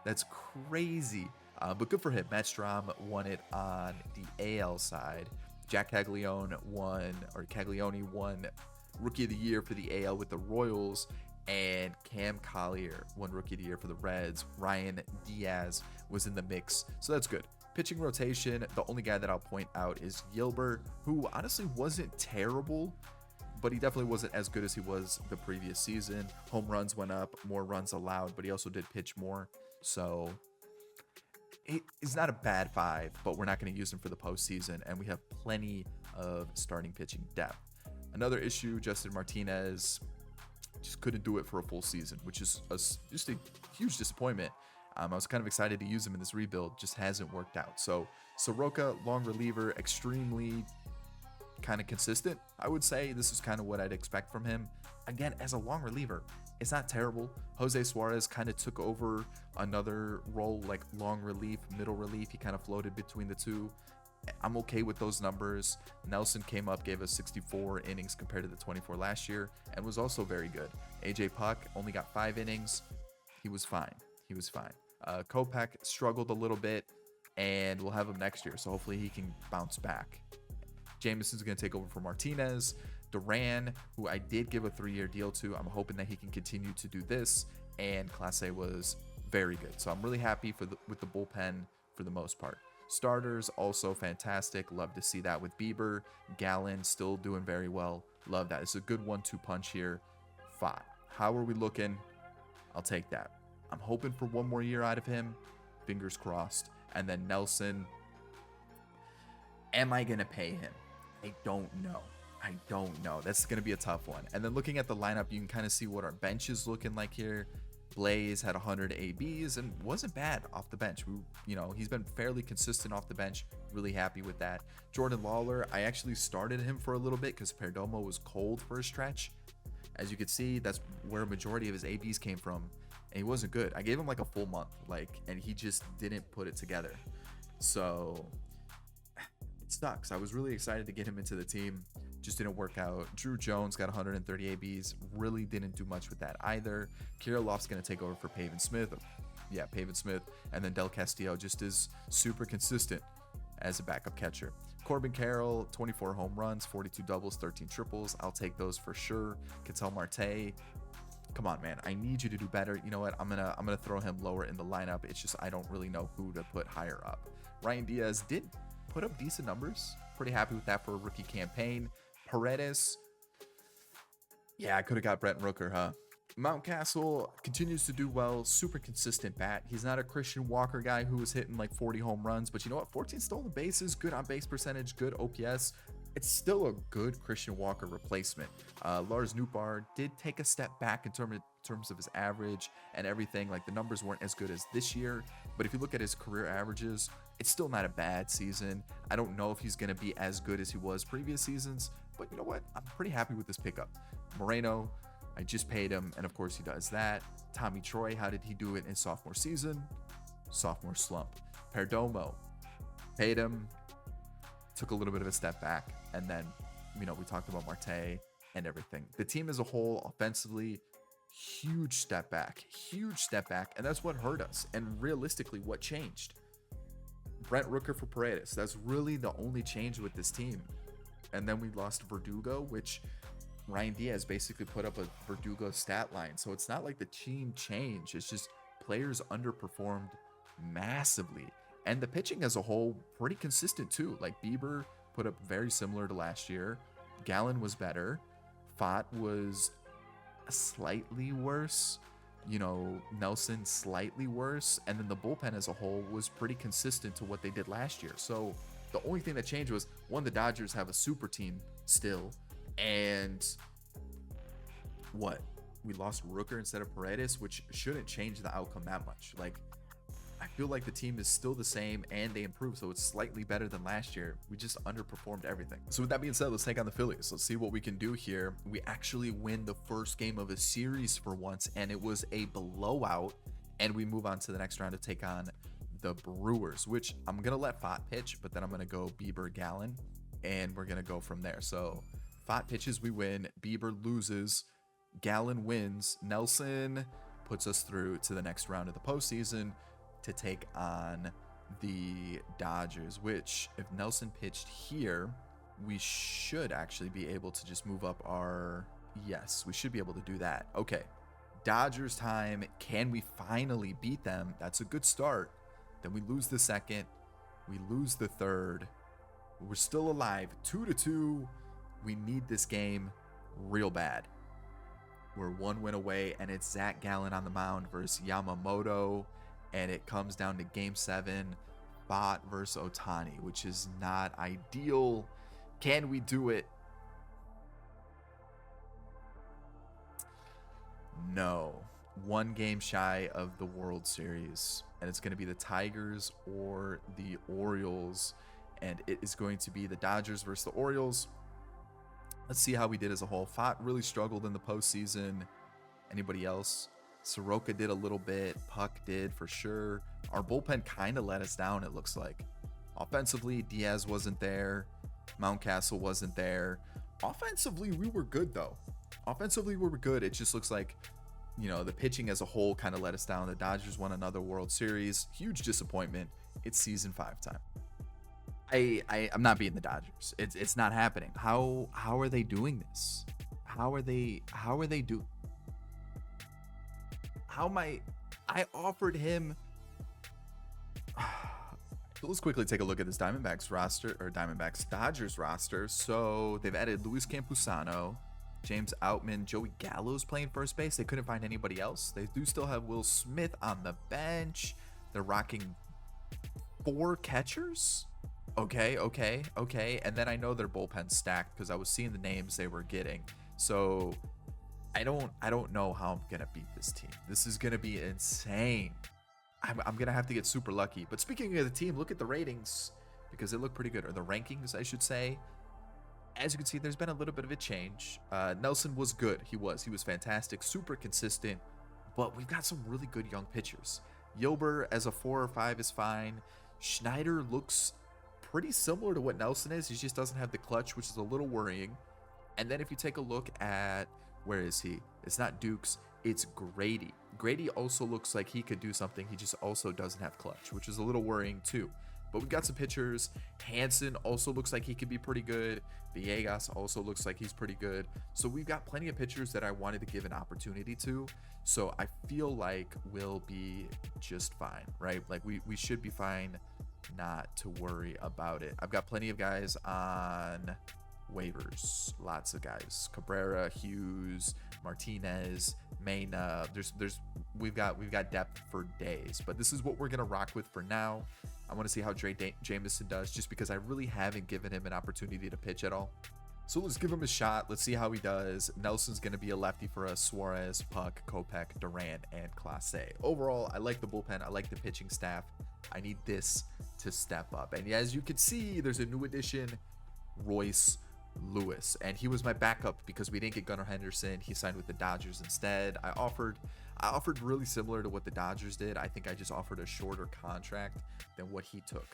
That's crazy. But good for him. Matt Strahm won it on the AL side. Jack Caglione won Rookie of the Year for the AL with the Royals, and Cam Collier won Rookie of the Year for the Reds. Ryan Diaz was in the mix, so that's good. Pitching rotation, the only guy that I'll point out is Gilbert, who honestly wasn't terrible, but he definitely wasn't as good as he was the previous season. Home runs went up, more runs allowed, but he also did pitch more, so he's not a bad 5, but we're not going to use him for the postseason, and we have plenty of starting pitching depth. Another issue, Justin Martinez just couldn't do it for a full season, which is just a huge disappointment. I was kind of excited to use him in this rebuild, just hasn't worked out. So Soroka, long reliever, extremely kind of consistent. I would say this is kind of what I'd expect from him. Again, as a long reliever, it's not terrible. Jose Suarez kind of took over another role, like long relief, middle relief. He kind of floated between the two. I'm okay with those numbers. Nelson came up, gave us 64 innings compared to the 24 last year, and was also very good. AJ Puck only got 5 innings. He was fine. Kopech struggled a little bit, and we'll have him next year, so hopefully he can bounce back. Jameson's going to take over for Martinez. Duran, who I did give a 3-year deal to, I'm hoping that he can continue to do this, and Clase was very good. So I'm really happy with the bullpen for the most part. Starters also fantastic. Love to see that with Bieber. Gallen still doing very well. Love that. It's a good 1-2 punch here. 5. How are we looking? I'll take that. I'm hoping for 1 more year out of him. Fingers crossed. And then Nelson. Am I going to pay him? I don't know. That's going to be a tough one. And then looking at the lineup, you can kind of see what our bench is looking like here. Blaze had 100 ABs and wasn't bad off the bench. He's been fairly consistent off the bench. Really happy with that. Jordan Lawler, I actually started him for a little bit because Perdomo was cold for a stretch. As you can see, that's where a majority of his ABs came from, and he wasn't good. I gave him like a full month, and he just didn't put it together. So it sucks. I was really excited to get him into the team. Just didn't work out. Drew Jones got 130 ABs. Really didn't do much with that either. Kirilloff's going to take over for Pavin Smith. And then Del Castillo just is super consistent as a backup catcher. Corbin Carroll, 24 home runs, 42 doubles, 13 triples. I'll take those for sure. Ketel Marte. Come on, man. I need you to do better. You know what? I'm gonna throw him lower in the lineup. It's just I don't really know who to put higher up. Ryan Diaz did put up decent numbers. Pretty happy with that for a rookie campaign. Paredes, yeah, I could have got Brent Rooker, huh? Mountcastle continues to do well, super consistent bat. He's not a Christian Walker guy who was hitting like 40 home runs, but you know what? 14 stolen bases, good on base percentage, good OPS. It's still a good Christian Walker replacement. Lars Nootbaar did take a step back in terms of his average and everything. Like the numbers weren't as good as this year, but if you look at his career averages, it's still not a bad season. I don't know if he's going to be as good as he was previous seasons, but you know what? I'm pretty happy with this pickup. Moreno, I just paid him, and of course he does that. Tommy Troy, how did he do it in sophomore season? Sophomore slump. Perdomo, paid him, took a little bit of a step back, and then, we talked about Marte and everything. The team as a whole, offensively, huge step back, and that's what hurt us, and realistically, what changed? Brent Rooker for Paredes. That's really the only change with this team. And then we lost Verdugo, which Ryan Diaz basically put up a Verdugo stat line. So it's not like the team changed. It's just players underperformed massively. And the pitching as a whole, pretty consistent too. Like Bieber put up very similar to last year. Gallen was better. Fott was slightly worse. You know, Nelson slightly worse. And then the bullpen as a whole was pretty consistent to what they did last year. So the only thing that changed was, one, the Dodgers have a super team still. And what? We lost Rooker instead of Paredes, which shouldn't change the outcome that much. Like, I feel like the team is still the same and they improved, so it's slightly better than last year. We just underperformed everything. So with that being said, let's take on the Phillies. Let's see what we can do here. We actually win the first game of a series for once, and it was a blowout. And we move on to the next round to take on the Brewers, which I'm going to let Fott pitch, but then I'm going to go Bieber, Gallen, and we're going to go from there. So Fott pitches, we win. Bieber loses. Gallen wins. Nelson puts us through to the next round of the postseason to take on the Dodgers, which if Nelson pitched here, we should actually be able to just move up our... Yes, we should be able to do that. Okay, Dodgers time. Can we finally beat them? That's a good start. Then we lose the second. We lose the third. We're still alive. 2-2. We need this game real bad. We're one win away, and it's Zach Gallen on the mound versus Yamamoto. And it comes down to game 7, Fott versus Ohtani, which is not ideal. Can we do it? No. One game shy of the World Series. And it's going to be the Tigers or the Orioles. And it is going to be the Dodgers versus the Orioles. Let's see how we did as a whole. Fott really struggled in the postseason. Anybody else? Soroka did a little bit. Puck did for sure. Our bullpen kind of let us down, it looks like. Offensively, Diaz wasn't there. Mountcastle wasn't there. Offensively, we were good, though. Offensively, we were good. It just looks like, you know, the pitching as a whole kind of let us down. The Dodgers won another World Series. Huge disappointment. It's season 5 time. I'm not beating the Dodgers. It's not happening. How are they doing this? How are they doing? I offered him. Let's quickly take a look at this Diamondbacks roster, or Dodgers roster. So they've added Luis Campusano, James Outman, Joey Gallo's playing first base. They couldn't find anybody else. They do still have Will Smith on the bench. They're rocking 4 catchers. Okay. And then I know their bullpen's stacked because I was seeing the names they were getting. So I don't know how I'm gonna beat this team. This is gonna be insane. I'm gonna have to get super lucky. But speaking of the team, look at the ratings because they look pretty good, or the rankings, I should say. As you can see, there's been a little bit of a change. Nelson was good. He was fantastic, super consistent. But we've got some really good young pitchers. Yilber as a 4 or 5 is fine. Schneider looks pretty similar to what Nelson is. He just doesn't have the clutch, which is a little worrying. And then if you take a look at, where is he? It's not Dukes, it's Grady. Grady also looks like he could do something. He just also doesn't have clutch, which is a little worrying too. But we've got some pitchers. Hansen also looks like he could be pretty good. Villegas also looks like he's pretty good. So we've got plenty of pitchers that I wanted to give an opportunity to. So I feel like we'll be just fine, right? Like we should be fine, not to worry about it. I've got plenty of guys on waivers, lots of guys. Cabrera, Hughes, Martinez, Mena. We've got depth for days, but this is what we're gonna rock with for now. I want to see how Dre Jameson does, just because I really haven't given him an opportunity to pitch at all. So let's give him a shot. Let's see how he does. Nelson's going to be a lefty for us. Suarez, Puck, Kopech, Durant, and Clase. Overall, I like the bullpen. I like the pitching staff. I need this to step up. And as you can see, there's a new addition, Royce Lewis. And he was my backup because we didn't get Gunnar Henderson. He signed with the Dodgers instead. I offered really similar to what the Dodgers did. I think I just offered a shorter contract than what he took.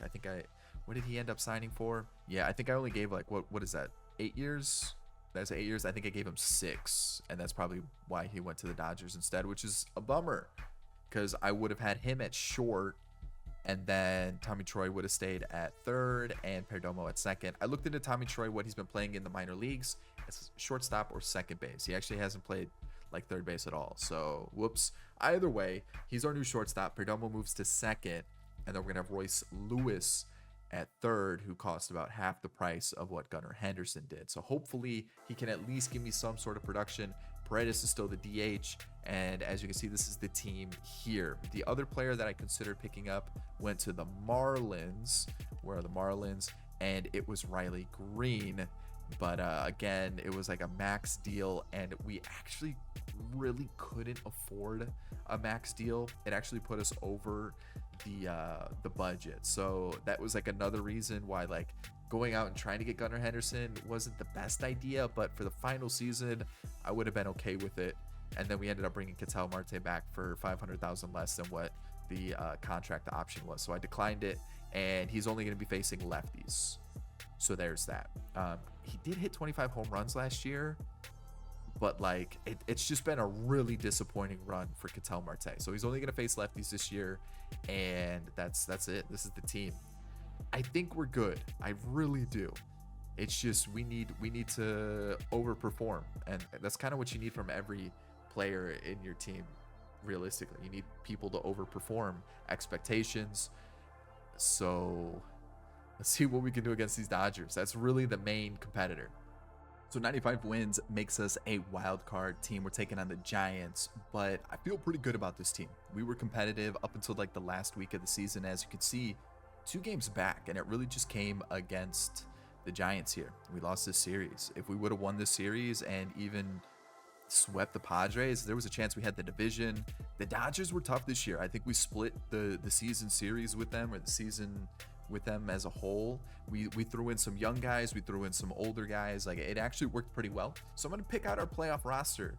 What did he end up signing for? Yeah, I think I only gave like, what is that? 8 years? That's 8 years. I think I gave him 6. And that's probably why he went to the Dodgers instead, which is a bummer because I would have had him at short. And then Tommy Troy would have stayed at third and Perdomo at second. I looked into Tommy Troy, what he's been playing in the minor leagues as shortstop or second base. He actually hasn't played like third base at all. So whoops. Either way, he's our new shortstop. Perdomo moves to second, and then we're gonna have Royce Lewis at third, who cost about half the price of what Gunnar Henderson did. So hopefully he can at least give me some sort of production. Paredes is still the DH, and as you can see, this is the team here. The other player that I considered picking up went to the Marlins. Where are the Marlins? And it was Riley Green. But again, it was like a max deal, and we actually really couldn't afford a max deal. It actually put us over the budget. So that was like another reason why like going out and trying to get Gunnar Henderson wasn't the best idea. But for the final season, I would have been okay with it. And then we ended up bringing Ketel Marte back for $500,000 less than what the contract option was. So I declined it, and he's only going to be facing lefties. So there's that. He did hit 25 home runs last year, but like it's just been a really disappointing run for Ketel Marte. So he's only going to face lefties this year, and that's it. This is the team. I think we're good. I really do. It's just we need to overperform, and that's kind of what you need from every player in your team. Realistically, you need people to overperform expectations. So let's see what we can do against these Dodgers. That's really the main competitor. So 95 wins makes us a wild card team. We're taking on the Giants, but I feel pretty good about this team. We were competitive up until like the last week of the season. As you can see, 2 games back, and it really just came against the Giants here. We lost this series. If we would have won this series and even swept the Padres, there was a chance we had the division. The Dodgers were tough this year. I think we split the season series with them, or the season with them as a whole. We threw in some young guys, we threw in some older guys. Like, it actually worked pretty well. So I'm going to pick out our playoff roster,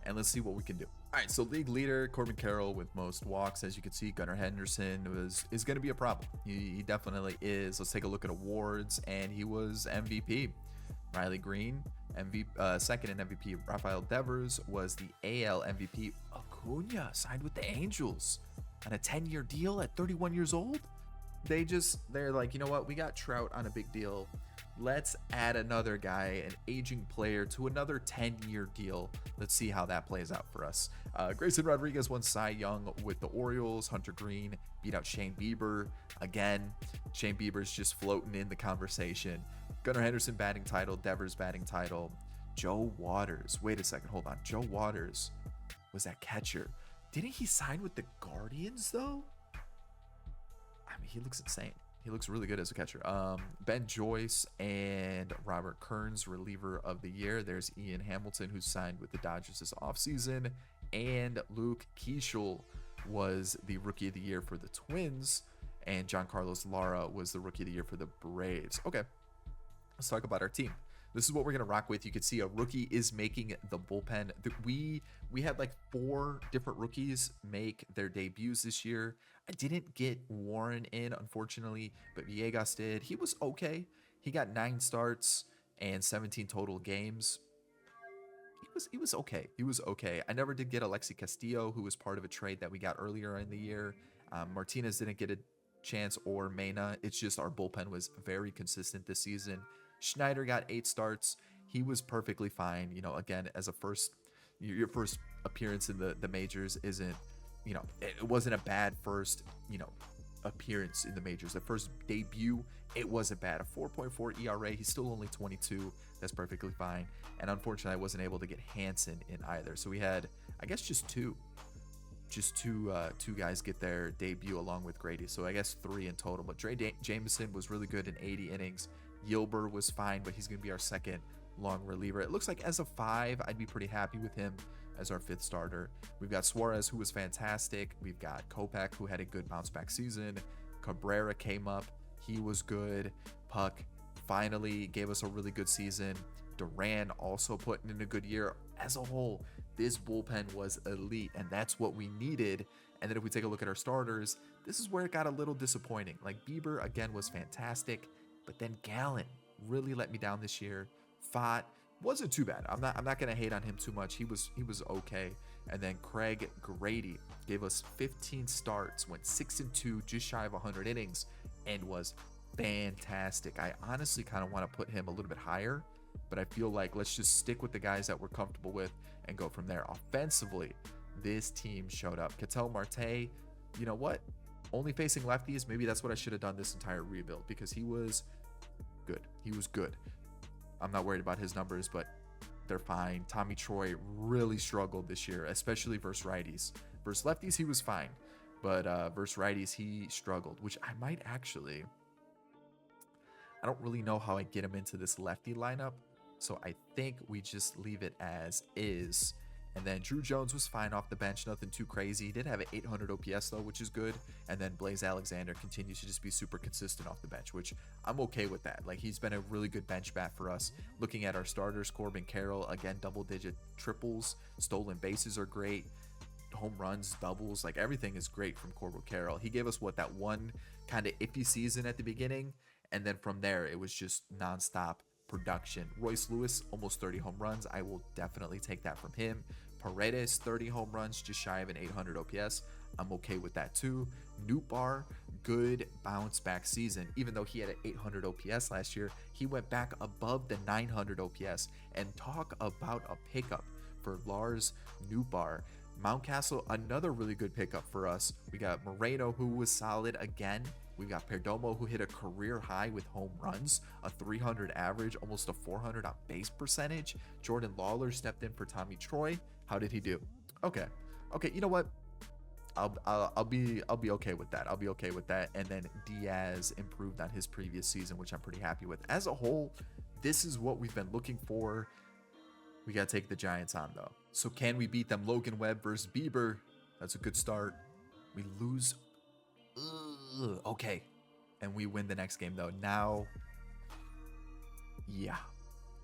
and let's see what we can do. All right, so league leader Corbin Carroll with most walks. As you can see, Gunnar Henderson is going to be a problem. He definitely is. Let's take a look at awards, and he was MVP. Riley Green, second in MVP. Rafael Devers was the AL MVP. Acuna signed with the Angels on a 10-year deal at 31 years old. They're like, you know what? We got Trout on a big deal. Let's add another guy, an aging player, to another 10-year deal. Let's see how that plays out for us. Grayson Rodriguez won Cy Young with the Orioles. Hunter Green beat out Shane Bieber. Again, Shane Bieber's just floating in the conversation. Gunnar Henderson batting title. Devers batting title. Joe Waters. Wait a second. Hold on. Joe Waters was that catcher. Didn't he sign with the Guardians, though? I mean, he looks insane. He looks really good as a catcher. Ben Joyce and Robert Kearns, reliever of the year. There's Ian Hamilton, who signed with the Dodgers this offseason. And Luke Keeschel was the rookie of the year for the Twins. And John Carlos Lara was the rookie of the year for the Braves. Okay, let's talk about our team. This is what we're going to rock with. You can see a rookie is making the bullpen. We had like 4 different rookies make their debuts this year. I didn't get Warren in, unfortunately, but Villegas did. He was okay. He got 9 starts and 17 total games. He was okay. He was okay. I never did get Alexi Castillo, who was part of a trade that we got earlier in the year. Martinez didn't get a chance, or Mena. It's just our bullpen was very consistent this season. Schneider got 8 starts. He was perfectly fine. You know, again, as your first appearance in the majors isn't, you know, it wasn't a bad first, you know, appearance in the majors. The first debut, it wasn't bad. A 4.4 ERA. He's still only 22. That's perfectly fine. And unfortunately, I wasn't able to get Hansen in either. So we had, I guess, just two guys get their debut along with Grady. So I guess 3 in total. But Dre Jameson was really good in 80 innings. Yilber was fine, but he's going to be our second long reliever. It looks like as a 5, I'd be pretty happy with him as our 5th starter. We've got Suarez, who was fantastic. We've got Kopech, who had a good bounce back season. Cabrera came up. He was good. Puck finally gave us a really good season. Duran also putting in a good year. As a whole, this bullpen was elite, and that's what we needed. And then if we take a look at our starters, this is where it got a little disappointing. Like, Bieber, again, was fantastic. But then Gallen really let me down this year. Fott wasn't too bad. I'm not gonna hate on him too much. He was okay. And then Craig Grady gave us 15 starts, went 6-2, just shy of 100 innings, and was fantastic. I honestly kind of want to put him a little bit higher, but I feel like let's just stick with the guys that we're comfortable with and go from there. Offensively, this team showed up. Ketel Marte, you know what? Only facing lefties. Maybe that's what I should have done this entire rebuild, because he was good. He was good. I'm not worried about his numbers, but they're fine. Tommy Troy really struggled this year, especially versus righties. Versus lefties, he was fine, but versus righties, he struggled, which I might actually... I don't really know how I get him into this lefty lineup, so I think we just leave it as is. And then Drew Jones was fine off the bench, nothing too crazy. He did have an 800 OPS though, which is good. And then Blaze Alexander continues to just be super consistent off the bench, which I'm okay with that. Like, he's been a really good bench bat for us. Looking at our starters, Corbin Carroll, again, double-digit triples. Stolen bases are great. Home runs, doubles, like everything is great from Corbin Carroll. He gave us, what, that one kind of iffy season at the beginning? And then from there, it was just nonstop production. Royce Lewis, almost 30 home runs. I will definitely take that from him. Paredes, 30 home runs, just shy of an 800 OPS. I'm okay with that too. Nootbaar, good bounce back season. Even though he had an 800 OPS last year, he went back above the 900 OPS. And talk about a pickup for Lars Nootbaar. Mountcastle, another really good pickup for us. We got Moreno, who was solid again. We got Perdomo, who hit a career high with home runs, a 300 average, almost a 400 on base percentage. Jordan Lawler stepped in for Tommy Troy. How did he do? Okay, you know what? I'll be okay with that. I'll be okay with that. And then Diaz improved on his previous season, which I'm pretty happy with. As a whole, this is what we've been looking for. We got to take the Giants on, though. So can we beat them? Logan Webb versus Bieber. That's a good start. We lose. Okay. And we win the next game, though. Now, yeah.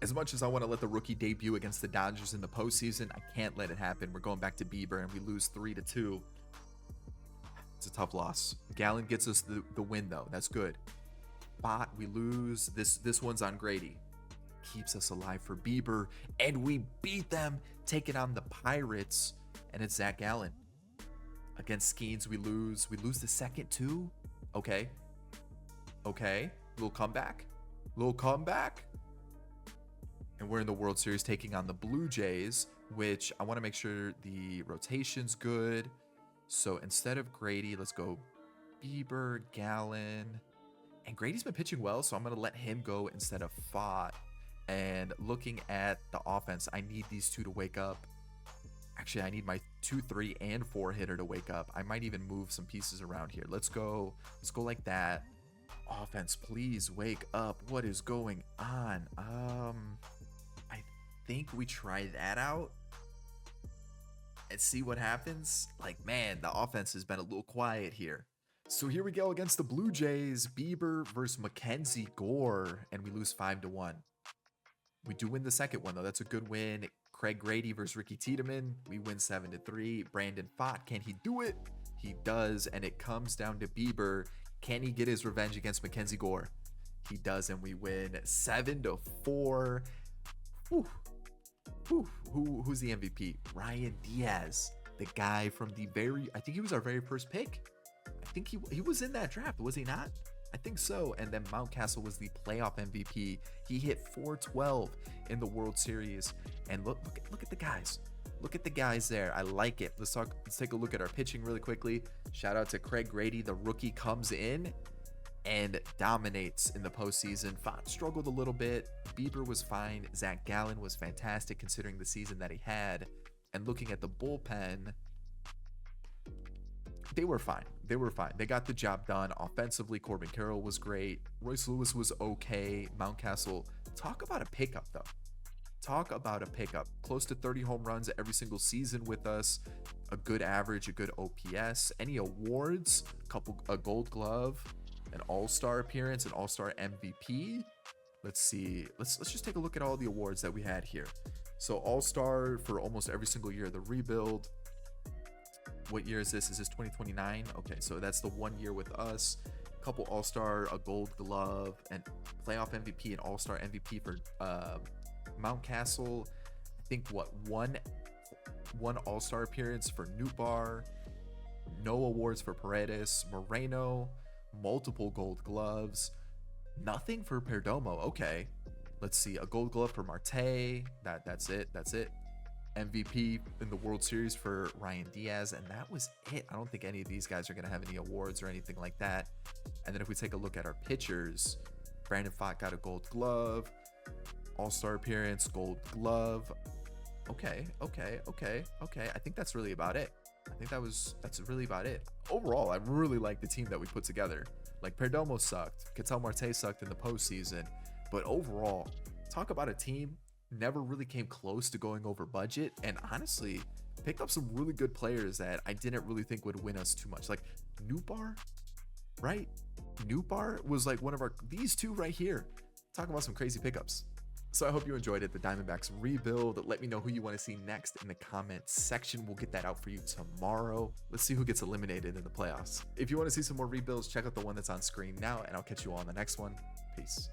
As much as I want to let the rookie debut against the Dodgers in the postseason, I can't let it happen. We're going back to Bieber, and we lose 3-2. It's a tough loss. Gallen gets us the win, though. That's good. Bot, we lose. This one's on Grady. Keeps us alive for Bieber, and we beat them, taking on the Pirates, and it's Zach Gallen. Against Skeens, we lose. We lose the second, too? Okay. Little comeback. And we're in the World Series taking on the Blue Jays, which I want to make sure the rotation's good. So instead of Grady, let's go Bieber, Gallen. And Grady's been pitching well, so I'm going to let him go instead of Fott. And looking at the offense, I need these two to wake up. Actually, I need my 2, 3, and 4 hitter to wake up. I might even move some pieces around here. Let's go like that. Offense, please wake up. What is going on? I think we try that out and see what happens. Like, man, the offense has been a little quiet here. So here we go against the Blue Jays. Bieber versus Mackenzie Gore, and we lose 5-1. We do win the second one, though. That's a good win. Craig Grady versus Ricky Tiedemann. We win 7-3. Brandon Pfaadt, can he do it? He does, and it comes down to Bieber. Can he get his revenge against Mackenzie Gore? He does, and we win 7-4. Who's the MVP? Ryan Diaz, the guy from I think he was our very first pick. I think he was in that draft, was he not? I think so. And then Mountcastle was the playoff MVP. He hit 412 in the World Series. And look at the guys. Look at the guys there. I like it. Let's take a look at our pitching really quickly. Shout out to Craig Grady. The rookie comes in and dominates in the postseason. Fott struggled a little bit. Bieber was fine. Zach Gallen was fantastic considering the season that he had. And looking at the bullpen, they were fine. They got the job done. Offensively, Corbin Carroll was great. Royce Lewis was okay. Mountcastle, talk about a pickup, though. Close to 30 home runs every single season with us. A good average, a good OPS. Any awards? A Gold Glove, an All-Star appearance, an All-Star MVP. Let's see. Let's just take a look at all the awards that we had here. So All-Star for almost every single year of the rebuild. What year is this? Is this 2029? Okay, so that's the 1 year with us. A couple All-Star, a Gold Glove, and playoff MVP and All-Star MVP for Mountcastle. I think one All-Star appearance for Nootbaar. No awards for Paredes. Moreno. Multiple Gold Gloves. Nothing for Perdomo. Okay. Let's see, a gold glove for Marte. That's it. That's it. MVP in the World Series for Ryan Diaz, and that was it. I don't think any of these guys are going to have any awards or anything like that. And then if we take a look at our pitchers, Brandon Pfaadt got a gold glove, all-star appearance, gold glove. Okay. I think that's really about it. That's really about it. Overall, I really like the team that we put together. Like, Perdomo sucked, Ketel Marte sucked in the postseason, but overall, talk about a team never really came close to going over budget, and honestly picked up some really good players that I didn't really think would win us too much. Like Nootbaar, right? Nootbaar was like one of these two right here. Talking about some crazy pickups. So I hope you enjoyed it, the Diamondbacks rebuild. Let me know who you want to see next in the comments section. We'll get that out for you tomorrow. Let's see who gets eliminated in the playoffs. If you want to see some more rebuilds, check out the one that's on screen now, and I'll catch you all on the next one. Peace.